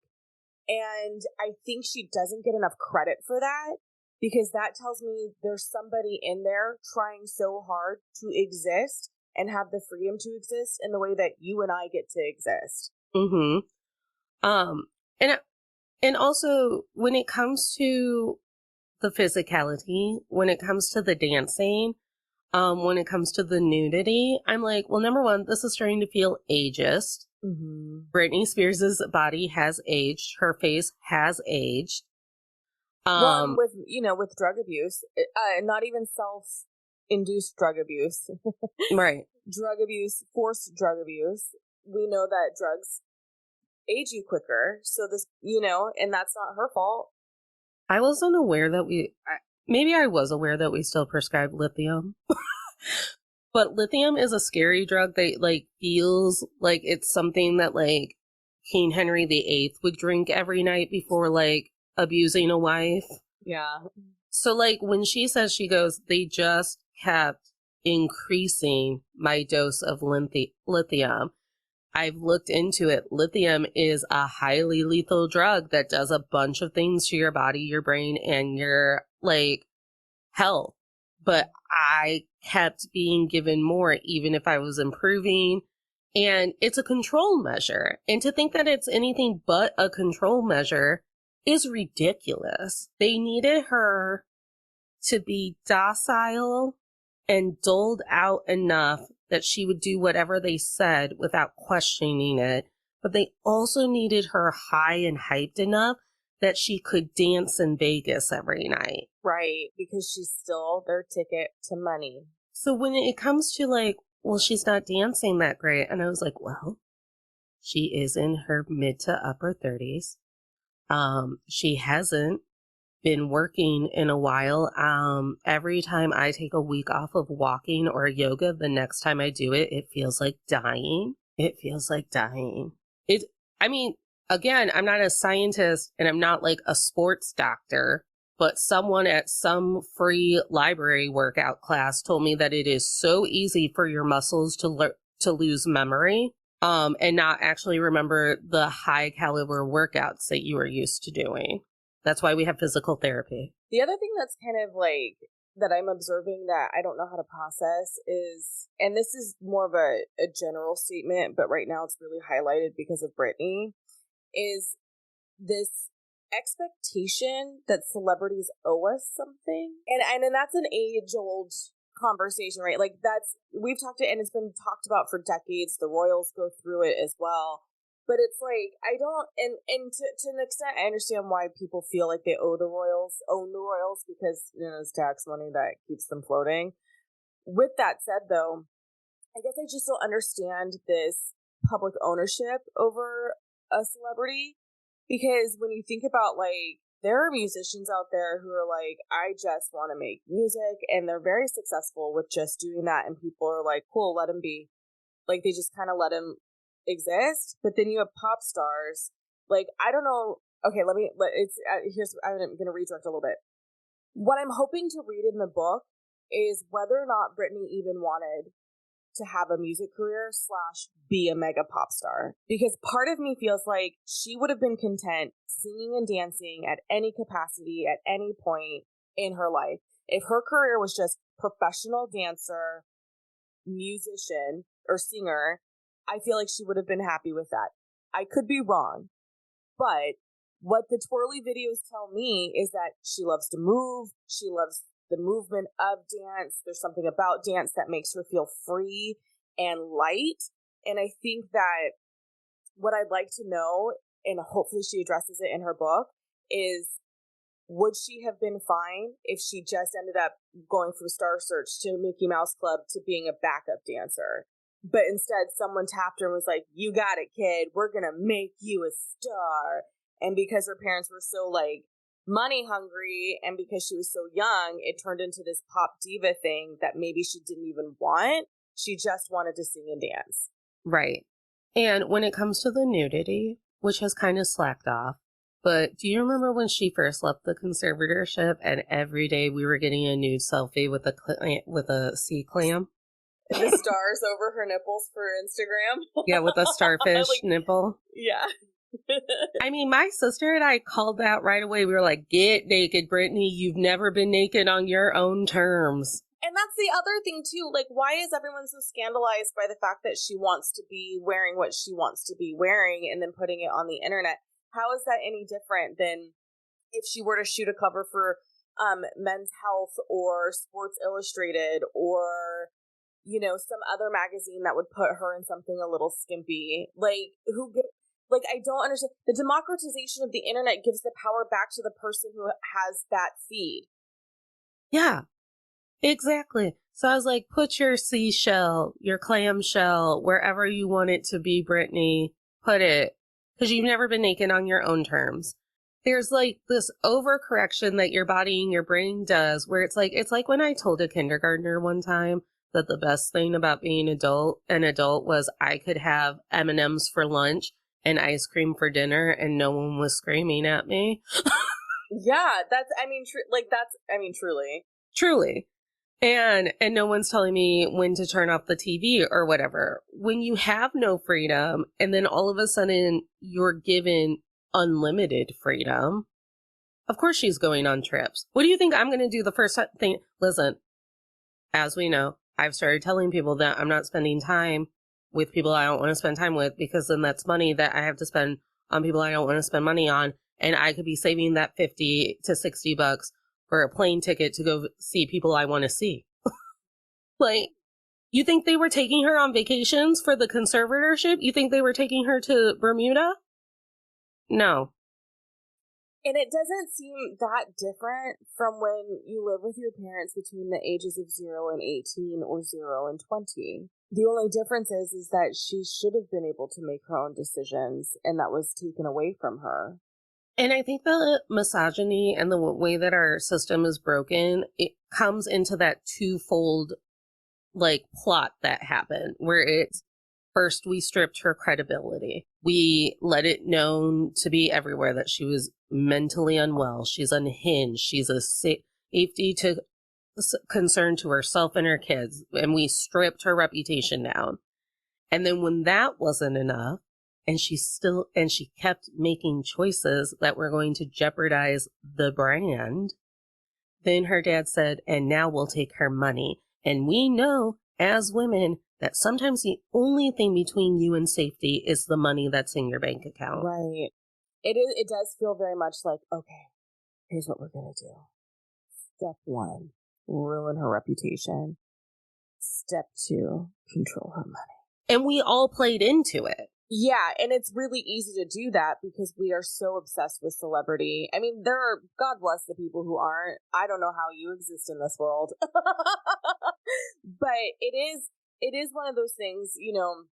And I think she doesn't get enough credit for that because that tells me there's somebody in there trying so hard to exist and have the freedom to exist in the way that you and I get to exist. Mm-hmm. And also when it comes to the physicality, when it comes to the dancing, when it comes to the nudity, I'm like, well, number one, this is starting to feel ageist. Mm-hmm. Britney Spears' body has aged. Her face has aged. One with drug abuse, not even self-induced drug abuse. Right. Drug abuse, forced drug abuse. We know that drugs age you quicker. So this, and that's not her fault. I wasn't aware that maybe I was aware that we still prescribe lithium. But lithium is a scary drug that, like, feels like it's something that, like, King Henry VIII would drink every night before, like, abusing a wife. Yeah. So, like, when she says, she goes, they just kept increasing my dose of lithium. I've looked into it. Lithium is a highly lethal drug that does a bunch of things to your body, your brain, and your, like, health. But I kept being given more, even if I was improving. And it's a control measure. And to think that it's anything but a control measure is ridiculous. They needed her to be docile and doled out enough that she would do whatever they said without questioning it. But they also needed her high and hyped enough that she could dance in Vegas every night. Right, because she's still their ticket to money. So when it comes to, like, well, she's not dancing that great, and I was like, well, she is in her mid to upper 30s. She hasn't been working in a while. Every time I take a week off of walking or yoga, the next time I do it, it feels like dying. It feels like dying. Again, I'm not a scientist and I'm not like a sports doctor, but someone at some free library workout class told me that it is so easy for your muscles to lose memory, and not actually remember the high caliber workouts that you are used to doing. That's why we have physical therapy. The other thing that's kind of like that I'm observing that I don't know how to process is, and this is more of a general statement, but right now it's really highlighted because of Britney, is this expectation that celebrities owe us something. And that's an age-old conversation, right? Like we've talked to, and it's been talked about for decades. The royals go through it as well. But it's like, I don't, and to an extent, I understand why people feel like they own the royals, because, it's tax money that keeps them floating. With that said, though, I guess I just don't understand this public ownership over a celebrity, because when you think about, like, there are musicians out there who are like, I just want to make music, and they're very successful with just doing that, and people are like, cool, let him be. Like, they just kind of let him exist. But then you have pop stars, like, I don't know. Okay, I'm gonna redirect a little bit. What I'm hoping to read in the book is whether or not Britney even wanted to have a music career / be a mega pop star. Because part of me feels like she would have been content singing and dancing at any capacity at any point in her life. If her career was just professional dancer, musician, or singer, I feel like she would have been happy with that. I could be wrong, but what the twirly videos tell me is that she loves to move. She loves the movement of dance. There's something about dance that makes her feel free and light. And I think that what I'd like to know, and hopefully she addresses it in her book, is would she have been fine if she just ended up going from Star Search to Mickey Mouse Club to being a backup dancer? But instead, someone tapped her and was like, you got it, kid. We're going to make you a star. And because her parents were so, like, money hungry, and because she was so young, it turned into this pop diva thing that maybe she didn't even want. She just wanted to sing and dance. Right. And when it comes to the nudity, which has kind of slacked off, but do you remember when she first left the conservatorship and every day we were getting a nude selfie with a sea clam? The stars over her nipples for Instagram. Yeah, with a starfish nipple. Yeah. I mean, my sister and I called that right away. We were like, get naked, Britney. You've never been naked on your own terms. And that's the other thing, too. Like, why is everyone so scandalized by the fact that she wants to be wearing what she wants to be wearing and then putting it on the internet? How is that any different than if she were to shoot a cover for Men's Health or Sports Illustrated or, some other magazine that would put her in something a little skimpy? Like, I don't understand. The democratization of the internet gives the power back to the person who has that feed. Yeah, exactly. So I was like, put your seashell, your clamshell, wherever you want it to be, Britney. Put it. Because you've never been naked on your own terms. There's like this overcorrection that your body and your brain does where it's like when I told a kindergartner one time that the best thing about being an adult was I could have M&Ms for lunch and ice cream for dinner and no one was screaming at me. Yeah, truly. Truly. And no one's telling me when to turn off the TV or whatever. When you have no freedom and then all of a sudden you're given unlimited freedom, of course she's going on trips. What do you think I'm going to do the first thing? Listen, as we know, I've started telling people that I'm not spending time with people I don't want to spend time with, because then that's money that I have to spend on people I don't want to spend money on. And I could be saving that $50 to $60 for a plane ticket to go see people I want to see. Like, you think they were taking her on vacations for the conservatorship? You think they were taking her to Bermuda? No. And it doesn't seem that different from when you live with your parents between the ages of 0 and 18 or 0 and 20. The only difference is that she should have been able to make her own decisions, and that was taken away from her. And I think the misogyny and the way that our system is broken, it comes into that twofold, like, plot that happened, where it's first we stripped her credibility. We let it known to be everywhere that she was mentally unwell. She's unhinged. She's a safety to concern to herself and her kids. And we stripped her reputation down. And then when that wasn't enough, and she kept making choices that were going to jeopardize the brand, then her dad said, and now we'll take her money. And we know as women that sometimes the only thing between you and safety is the money that's in your bank account. Right. It does feel very much like, okay, here's what we're going to do. Step 1, ruin her reputation. Step 2, control her money. And we all played into it. Yeah, and it's really easy to do that because we are so obsessed with celebrity. I mean, God bless the people who aren't. I don't know how you exist in this world. But it is one of those things, you know,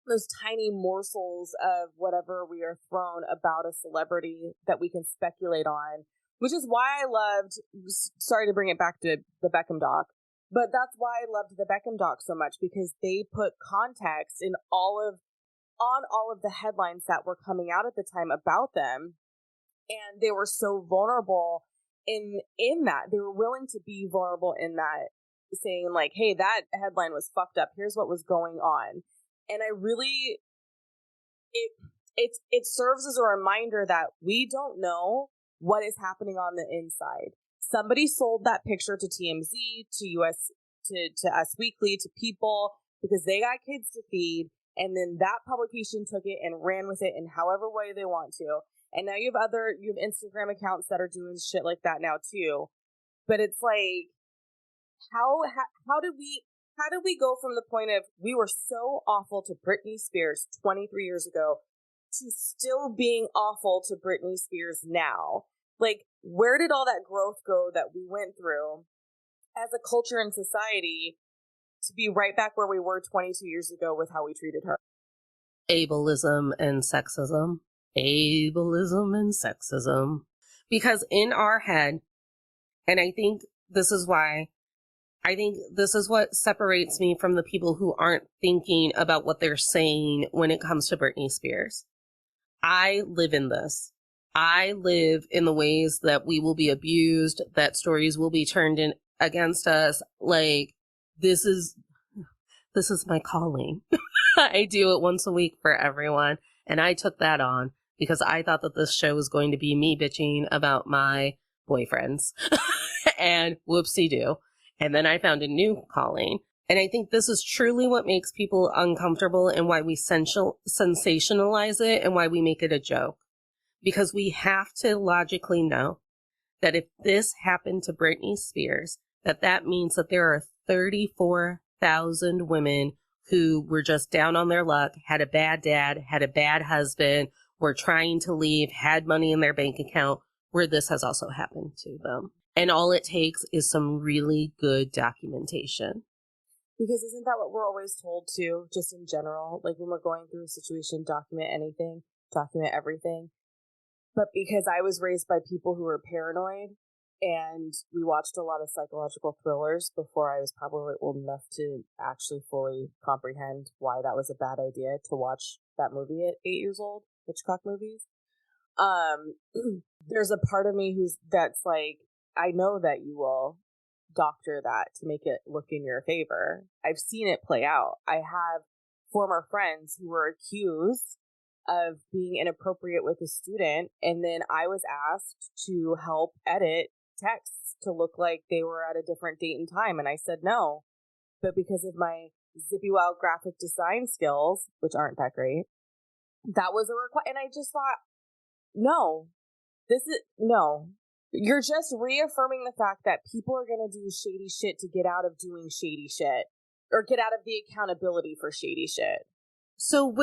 those tiny morsels of whatever we are thrown about a celebrity that we can speculate on, which is why I loved, sorry to bring it back to the Beckham doc, but that's why I loved the Beckham doc so much, because they put context on all of the headlines that were coming out at the time about them. And they were so vulnerable in that. They were willing to be vulnerable in that, saying like, hey, that headline was fucked up. Here's what was going on. And I really, it serves as a reminder that we don't know what is happening on the inside. Somebody sold that picture to TMZ, to Us Weekly, to People, because they got kids to feed. And then that publication took it and ran with it in however way they want to. And now you have Instagram accounts that are doing shit like that now too. But it's like, how did we go from the point of we were so awful to Britney Spears 23 years ago to still being awful to Britney Spears now? Like, where did all that growth go that we went through as a culture and society to be right back where we were 22 years ago with how we treated her? Ableism and sexism. Ableism and sexism. Because in our head, and I think this is what separates me from the people who aren't thinking about what they're saying when it comes to Britney Spears. I live in this. I live in the ways that we will be abused, that stories will be turned in against us. Like, this is my calling. I do it once a week for everyone. And I took that on because I thought that this show was going to be me bitching about my boyfriends. And whoopsie-doo. And then I found a new calling. And I think this is truly what makes people uncomfortable and why we sensationalize it and why we make it a joke. Because we have to logically know that if this happened to Britney Spears, that means that there are 34,000 women who were just down on their luck, had a bad dad, had a bad husband, were trying to leave, had money in their bank account, where this has also happened to them. And all it takes is some really good documentation. Because isn't that what we're always told to, just in general? Like when we're going through a situation, document anything, document everything. But because I was raised by people who were paranoid, and we watched a lot of psychological thrillers before I was probably old enough to actually fully comprehend why that was a bad idea to watch that movie at 8 years old, Hitchcock movies. There's a part of me that's like, I know that you will doctor that to make it look in your favor. I've seen it play out. I have former friends who were accused of being inappropriate with a student, and then I was asked to help edit texts to look like they were at a different date and time, and I said no. But because of my zippy wild graphic design skills, which aren't that great, that was a request. And I just thought, no. You're just reaffirming the fact that people are going to do shady shit to get out of doing shady shit, or get out of the accountability for shady shit. So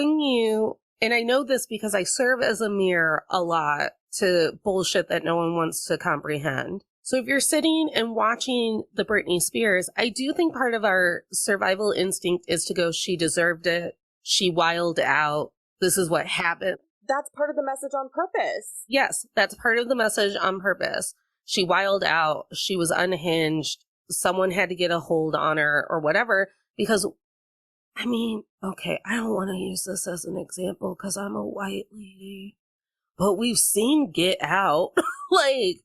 and I know this because I serve as a mirror a lot to bullshit that no one wants to comprehend. So if you're sitting and watching the Britney Spears, I do think part of our survival instinct is to go, she deserved it. She wilded out. This is what happened. That's part of the message on purpose. Yes, that's part of the message on purpose. She wilded out. She was unhinged. Someone had to get a hold on her or whatever. Because, I mean, okay, I don't want to use this as an example because I'm a white lady. But we've seen Get Out. Like,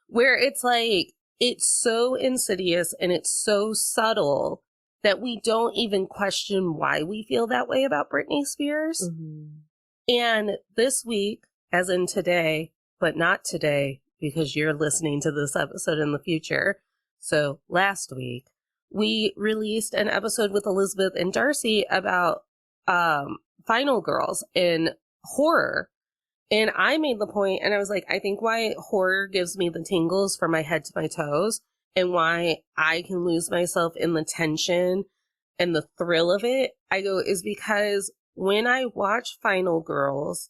where it's like, it's so insidious and it's so subtle that we don't even question why we feel that way about Britney Spears. Mm-hmm. And this week, as in today, but not today, because you're listening to this episode in the future. So last week, we released an episode with Elizabeth and Darcy about Final Girls in horror. And I made the point, and I was like, I think why horror gives me the tingles from my head to my toes, and why I can lose myself in the tension and the thrill of it, I go, is because when I watch Final Girls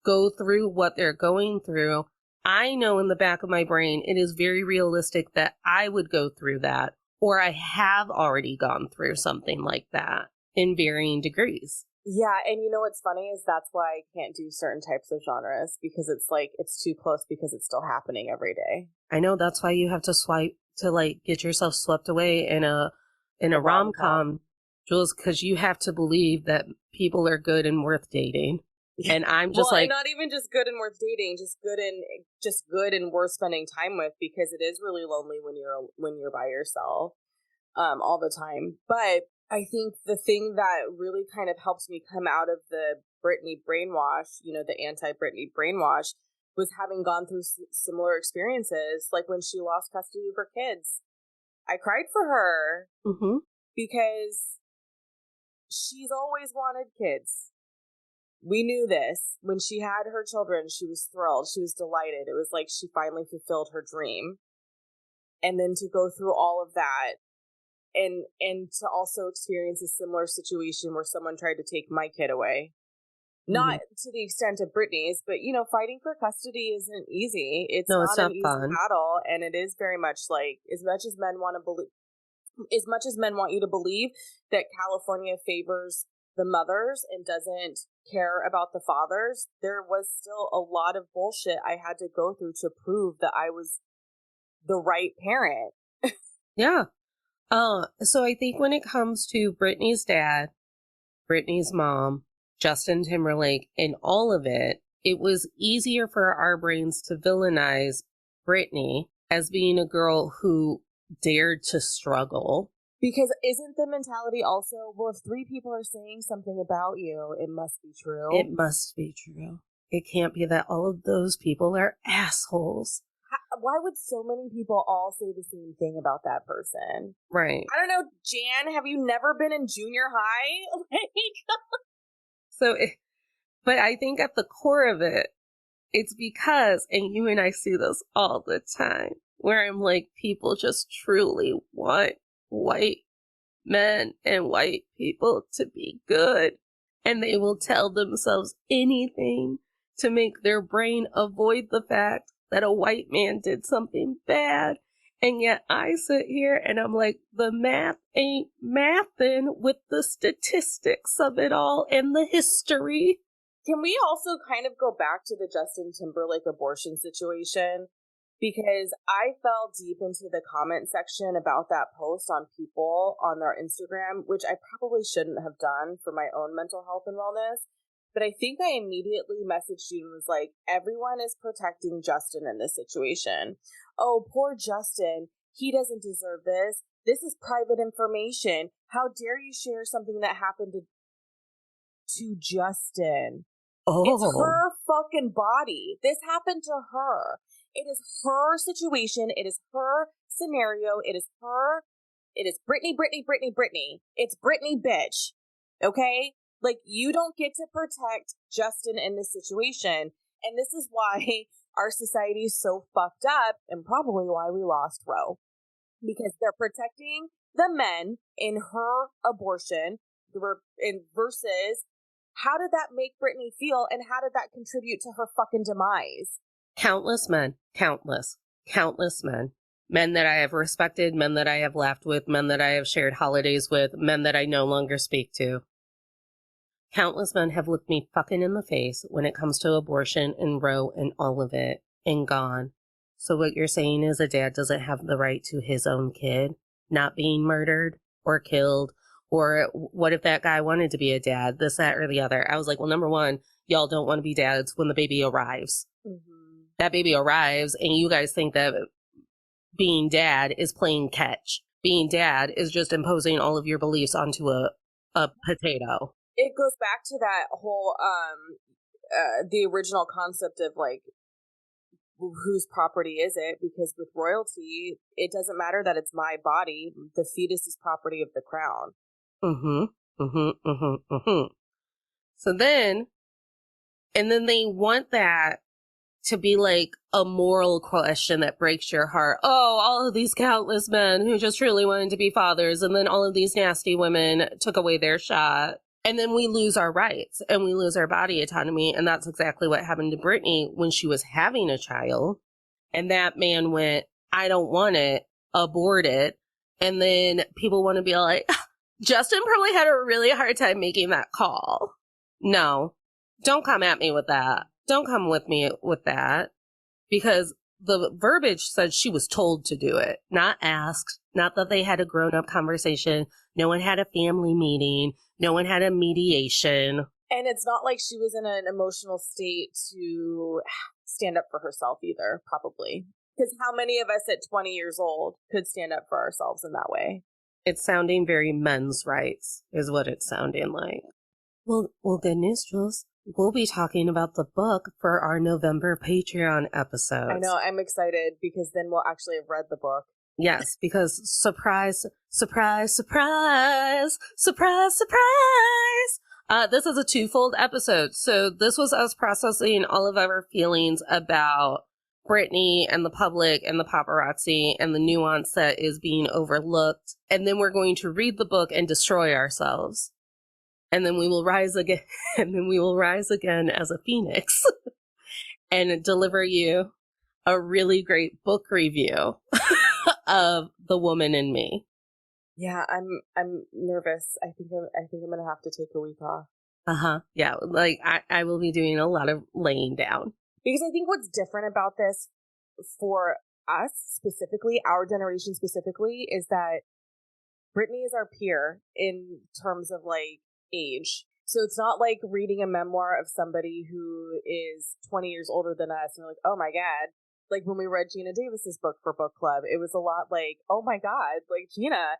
go through what they're going through, I know in the back of my brain it is very realistic that I would go through that, or I have already gone through something like that in varying degrees. Yeah, and you know what's funny is that's why I can't do certain types of genres, because it's like it's too close because it's still happening every day. I know, that's why you have to swipe to like get yourself swept away in a rom-com, Jules, because you have to believe that people are good and worth dating. And I'm just well, like, not even just good and worth dating, just good and worth spending time with, because it is really lonely when you're by yourself all the time. But I think the thing that really kind of helps me come out of the Britney brainwash, you know, the anti-Britney brainwash, was having gone through similar experiences. Like when she lost custody of her kids, I cried for her because she's always wanted kids. We knew this. When she had her children, she was thrilled. She was delighted. It was like she finally fulfilled her dream. And then to go through all of that and to also experience a similar situation where someone tried to take my kid away. Not to the extent of Britney's, but, you know, fighting for custody isn't easy. It's not an easy battle. And it is very much like, as much as men want you to believe that California favors the mothers and doesn't care about the fathers, there was still a lot of bullshit I had to go through to prove that I was the right parent. Yeah. So I think when it comes to Britney's dad, Britney's mom, Justin Timberlake, and all of it, it was easier for our brains to villainize Britney as being a girl who dared to struggle. Because isn't the mentality also, well, if 3 people are saying something about you, it must be true? It must be true. It can't be that all of those people are assholes. Why would so many people all say the same thing about that person? Right. I don't know, Jan, have you never been in junior high? But I think at the core of it, it's because, and you and I see this all the time, where I'm like, people just truly want white men and white people to be good. And they will tell themselves anything to make their brain avoid the fact that a white man did something bad. And yet I sit here and I'm like, the math ain't mathin' with the statistics of it all and the history. Can we also kind of go back to the Justin Timberlake abortion situation? Because I fell deep into the comment section about that post on people on their Instagram, which I probably shouldn't have done for my own mental health and wellness. But I think I immediately messaged you and was like, everyone is protecting Justin in this situation. Oh, poor Justin. He doesn't deserve this. This is private information. How dare you share something that happened to Justin? Oh. It's her fucking body. This happened to her. It is her situation. It is her scenario. It is her. It is Britney. It's Britney, bitch. Okay? Like, you don't get to protect Justin in this situation. And this is why our society is so fucked up, and probably why we lost Roe. Because they're protecting the men in her abortion versus how did that make Britney feel, and how did that contribute to her fucking demise? Countless men, countless men. Men that I have respected, men that I have laughed with, men that I have shared holidays with, men that I no longer speak to. Countless men have looked me fucking in the face when it comes to abortion and Roe and all of it, and gone. So what you're saying is a dad doesn't have the right to his own kid not being murdered or killed? Or what if that guy wanted to be a dad, this, that, or the other? I was like, well, number one, y'all don't want to be dads when the baby arrives. That baby arrives and you guys think that being dad is playing catch. Being dad is just imposing all of your beliefs onto a potato. It goes back to that whole, the original concept of like, whose property is it? Because with royalty, it doesn't matter that it's my body. The fetus is property of the crown. So then And then they want that to be like a moral question that breaks your heart. Oh, all of these countless men who just really wanted to be fathers, and then all of these nasty women took away their shot. And then we lose our rights and we lose our body autonomy. And that's exactly what happened to Britney when she was having a child. And that man went, I don't want it, abort it. And then people want to be like, Justin probably had a really hard time making that call. No, don't come at me with that. Don't come with me with that. Because the verbiage said she was told to do it, not asked, not that they had a grown-up conversation. No one had a family meeting. No one had a mediation. And it's not like she was in an emotional state to stand up for herself either, probably. Because how many of us at 20 years old could stand up for ourselves in that way? It's sounding very men's rights, is what it's sounding like. Well, good news, Jules. We'll be talking about the book for our November Patreon episodes. I know, I'm excited because then we'll actually have read the book. Yes, because surprise, surprise, surprise, surprise, surprise. This is a twofold episode. So this was us processing all of our feelings about Britney and the public and the paparazzi and the nuance that is being overlooked. And then we're going to read the book and destroy ourselves. And then we will rise again, and then we will rise again as a phoenix and deliver you a really great book review of The Woman in Me. Yeah, I'm nervous. I think I'm gonna have to take a week off. Yeah, like I will be doing a lot of laying down. Because I think what's different about this for us specifically, our generation specifically, is that Britney is our peer in terms of like age. So it's not like reading a memoir of somebody who is 20 years older than us and we're like, oh my God. Like when we read Gina Davis's book for book club, it was a lot like, oh my God, like Gina.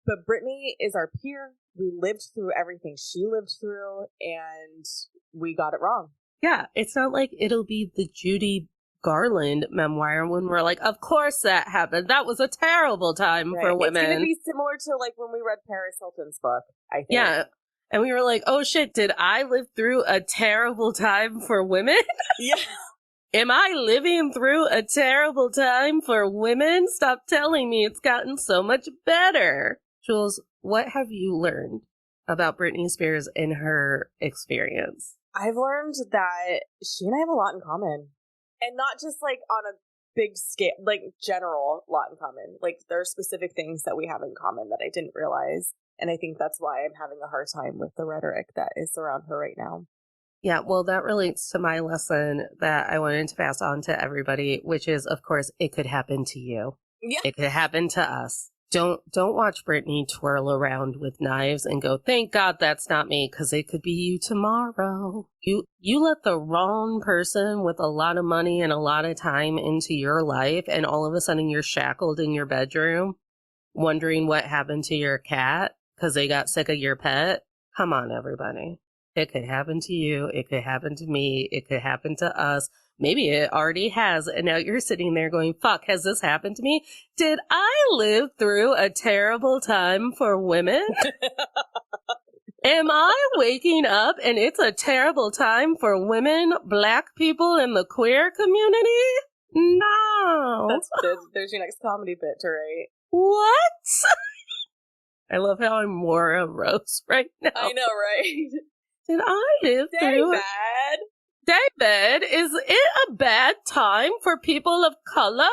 But Britney is our peer. We lived through everything she lived through and we got it wrong. Yeah, it's not like it'll be the Judy Garland memoir when we're like, of course that happened. That was a terrible time for women. It's going to be similar to like when we read Paris Hilton's book, I think. Yeah. And we were like, oh shit, did I live through a terrible time for women? Yeah. Am I living through a terrible time for women? Stop telling me it's gotten so much better. Jules, what have you learned about Britney Spears in her experience? I've learned that she and I have a lot in common. And not just like on a big scale, like general lot in common. Like there are specific things that we have in common that I didn't realize. And I think that's why I'm having a hard time with the rhetoric that is around her right now. Yeah, well, that relates to my lesson that I wanted to pass on to everybody, which is, of course, it could happen to you. Yeah. It could happen to us. Don't watch Britney twirl around with knives and go, thank God that's not me, because it could be you tomorrow. You let the wrong person with a lot of money and a lot of time into your life, and all of a sudden you're shackled in your bedroom, wondering what happened to your cat because they got sick of your pet. Come on, everybody. It could happen to you. It could happen to me. It could happen to us. Maybe it already has. And now you're sitting there going, fuck, has this happened to me? Did I live through a terrible time for women? Am I waking up and it's a terrible time for women, Black people, in the queer community? No. There's your next comedy bit to write. What? I love how I'm more a Rose right now. I know, right? Did I live through bad? David, is it a bad time for people of color?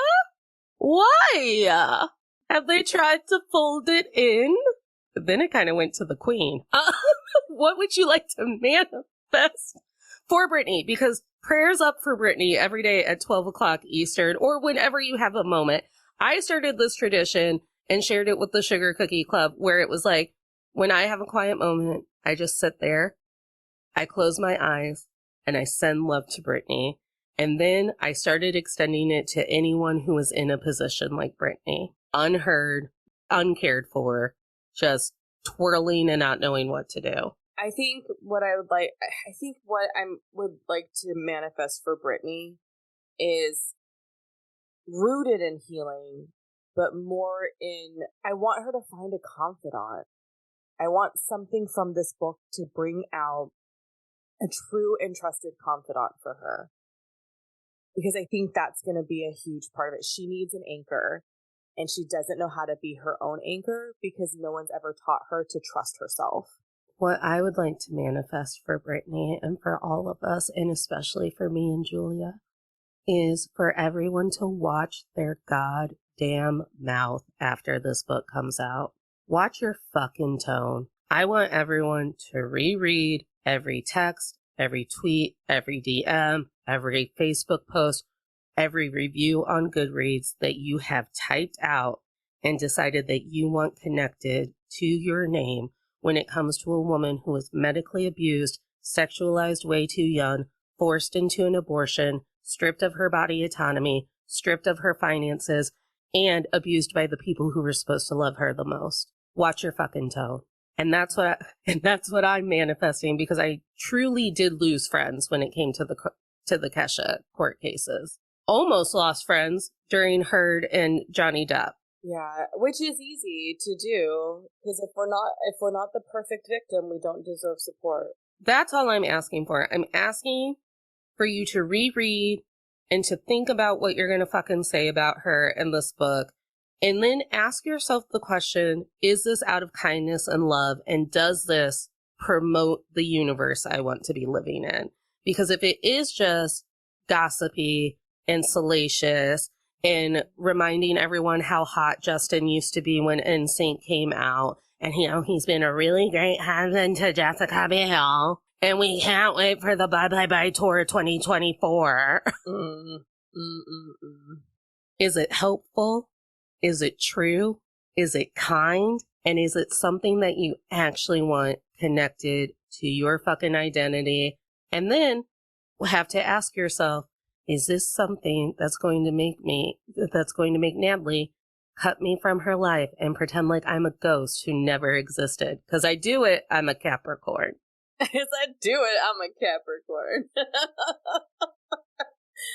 Why? Have they tried to fold it in? But then it kind of went to the queen. What would you like to manifest for Britney? Because prayers up for Britney every day at 12 o'clock Eastern or whenever you have a moment. I started this tradition and shared it with the Sugar Cookie Club where it was like, when I have a quiet moment, I just sit there, I close my eyes, and I send love to Britney. And then I started extending it to anyone who was in a position like Britney. Unheard, uncared for, just twirling and not knowing what to do. I think what I would like to manifest for Britney is rooted in healing, but more in, I want her to find a confidant. I want something from this book to bring out a true and trusted confidant for her. Because I think that's going to be a huge part of it. She needs an anchor, and she doesn't know how to be her own anchor because no one's ever taught her to trust herself. What I would like to manifest for Britney and for all of us, and especially for me and Julia, is for everyone to watch their goddamn mouth after this book comes out. Watch your fucking tone. I want everyone to reread every text, every tweet, every DM, every Facebook post, every review on Goodreads that you have typed out and decided that you want connected to your name when it comes to a woman who was medically abused, sexualized way too young, forced into an abortion, stripped of her body autonomy, stripped of her finances, and abused by the people who were supposed to love her the most. Watch your fucking tone. And that's what I'm manifesting, because I truly did lose friends when it came to the Kesha court cases. Almost lost friends during Heard and Johnny Depp. Yeah, which is easy to do, because if we're not the perfect victim, we don't deserve support. That's all I'm asking for. I'm asking for you to reread and to think about what you're going to fucking say about her in this book. And then ask yourself the question, is this out of kindness and love? And does this promote the universe I want to be living in? Because if it is just gossipy and salacious and reminding everyone how hot Justin used to be when NSYNC came out, and he's been a really great husband to Jessica Biel, and we can't wait for the Bye Bye Bye Tour 2024. Is it helpful? Is it true? Is it kind? And is it something that you actually want connected to your fucking identity? And then we'll have to ask yourself, is this something that's going to make Natalie cut me from her life and pretend like I'm a ghost who never existed? Because I do it, I'm a Capricorn. As I do it, I'm a Capricorn.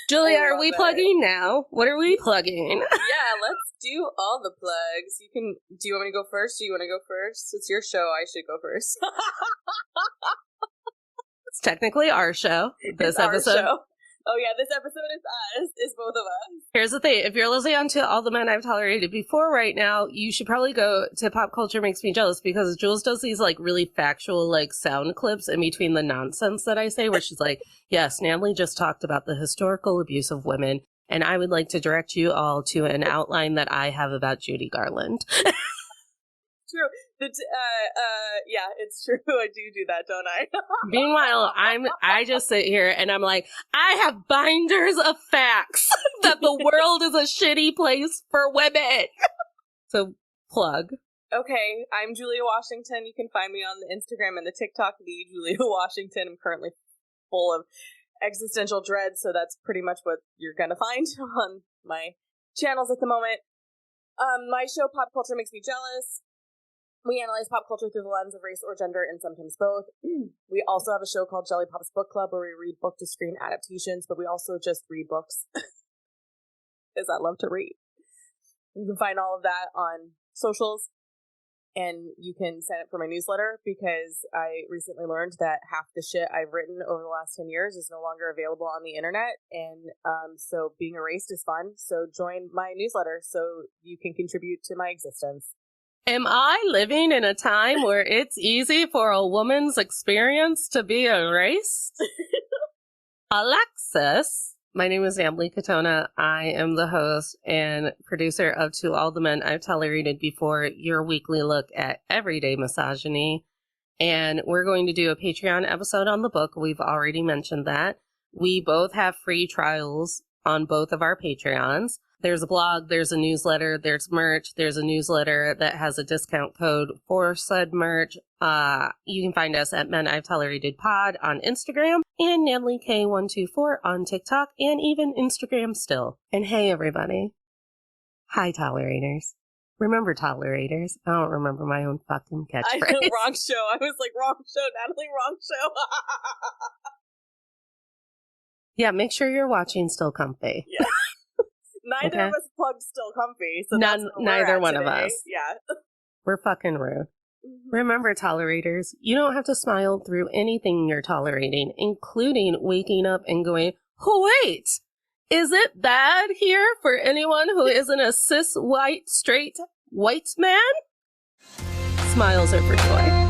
Julia, are we plugging now? What are we plugging? Yeah, let's do all the plugs. Do you want me to go first? Do you want to go first? It's your show. I should go first. It's technically our show. This episode. Our show. Oh yeah, this episode is us. It's both of us. Here's the thing. If you're listening to All the Men I've Tolerated Before right now, you should probably go to Pop Culture Makes Me Jealous, because Jules does these like really factual like sound clips in between the nonsense that I say, where she's like, yes, Natalie just talked about the historical abuse of women, and I would like to direct you all to an outline that I have about Judy Garland. True. Yeah, it's true. I do that, don't I? Meanwhile, I just sit here and I'm like, I have binders of facts that the world is a shitty place for women. So, plug. Okay, I'm Julia Washington. You can find me on the Instagram and the TikTok, the Julia Washington. I'm currently full of existential dread, so that's pretty much what you're gonna find on my channels at the moment. My show, Pop Culture Makes Me Jealous. We analyze pop culture through the lens of race or gender, and sometimes both. We also have a show called Jelly Pop's Book Club, where we read book-to-screen adaptations, but we also just read books, because I love to read. You can find all of that on socials, and you can sign up for my newsletter, because I recently learned that half the shit I've written over the last 10 years is no longer available on the internet, and so being erased is fun. So join my newsletter so you can contribute to my existence. Am I living in a time where it's easy for a woman's experience to be erased? Alexis, my name is Natalie Katona. I am the host and producer of To All the Men I've Tolerated Before, your weekly look at everyday misogyny. And we're going to do a Patreon episode on the book. We've already mentioned that. We both have free trials on both of our Patreons. There's a blog, there's a newsletter, there's merch, there's a newsletter that has a discount code for said merch. You can find us at Men I've Tolerated Pod on Instagram and Natalie K124 on TikTok and even Instagram still. And hey, everybody. Hi, Tolerators. Remember Tolerators? I don't remember my own fucking catchphrase. I know, wrong show. I was like, wrong show, Natalie, wrong show. Yeah, make sure you're watching Still Comfy. Yeah. Neither of us plugged Still Comfy. So Neither one of us. Yeah. We're fucking rude. Remember, tolerators, you don't have to smile through anything you're tolerating, including waking up and going, oh, wait, is it bad here for anyone who isn't a cis, white, straight, white man? Smiles are for joy.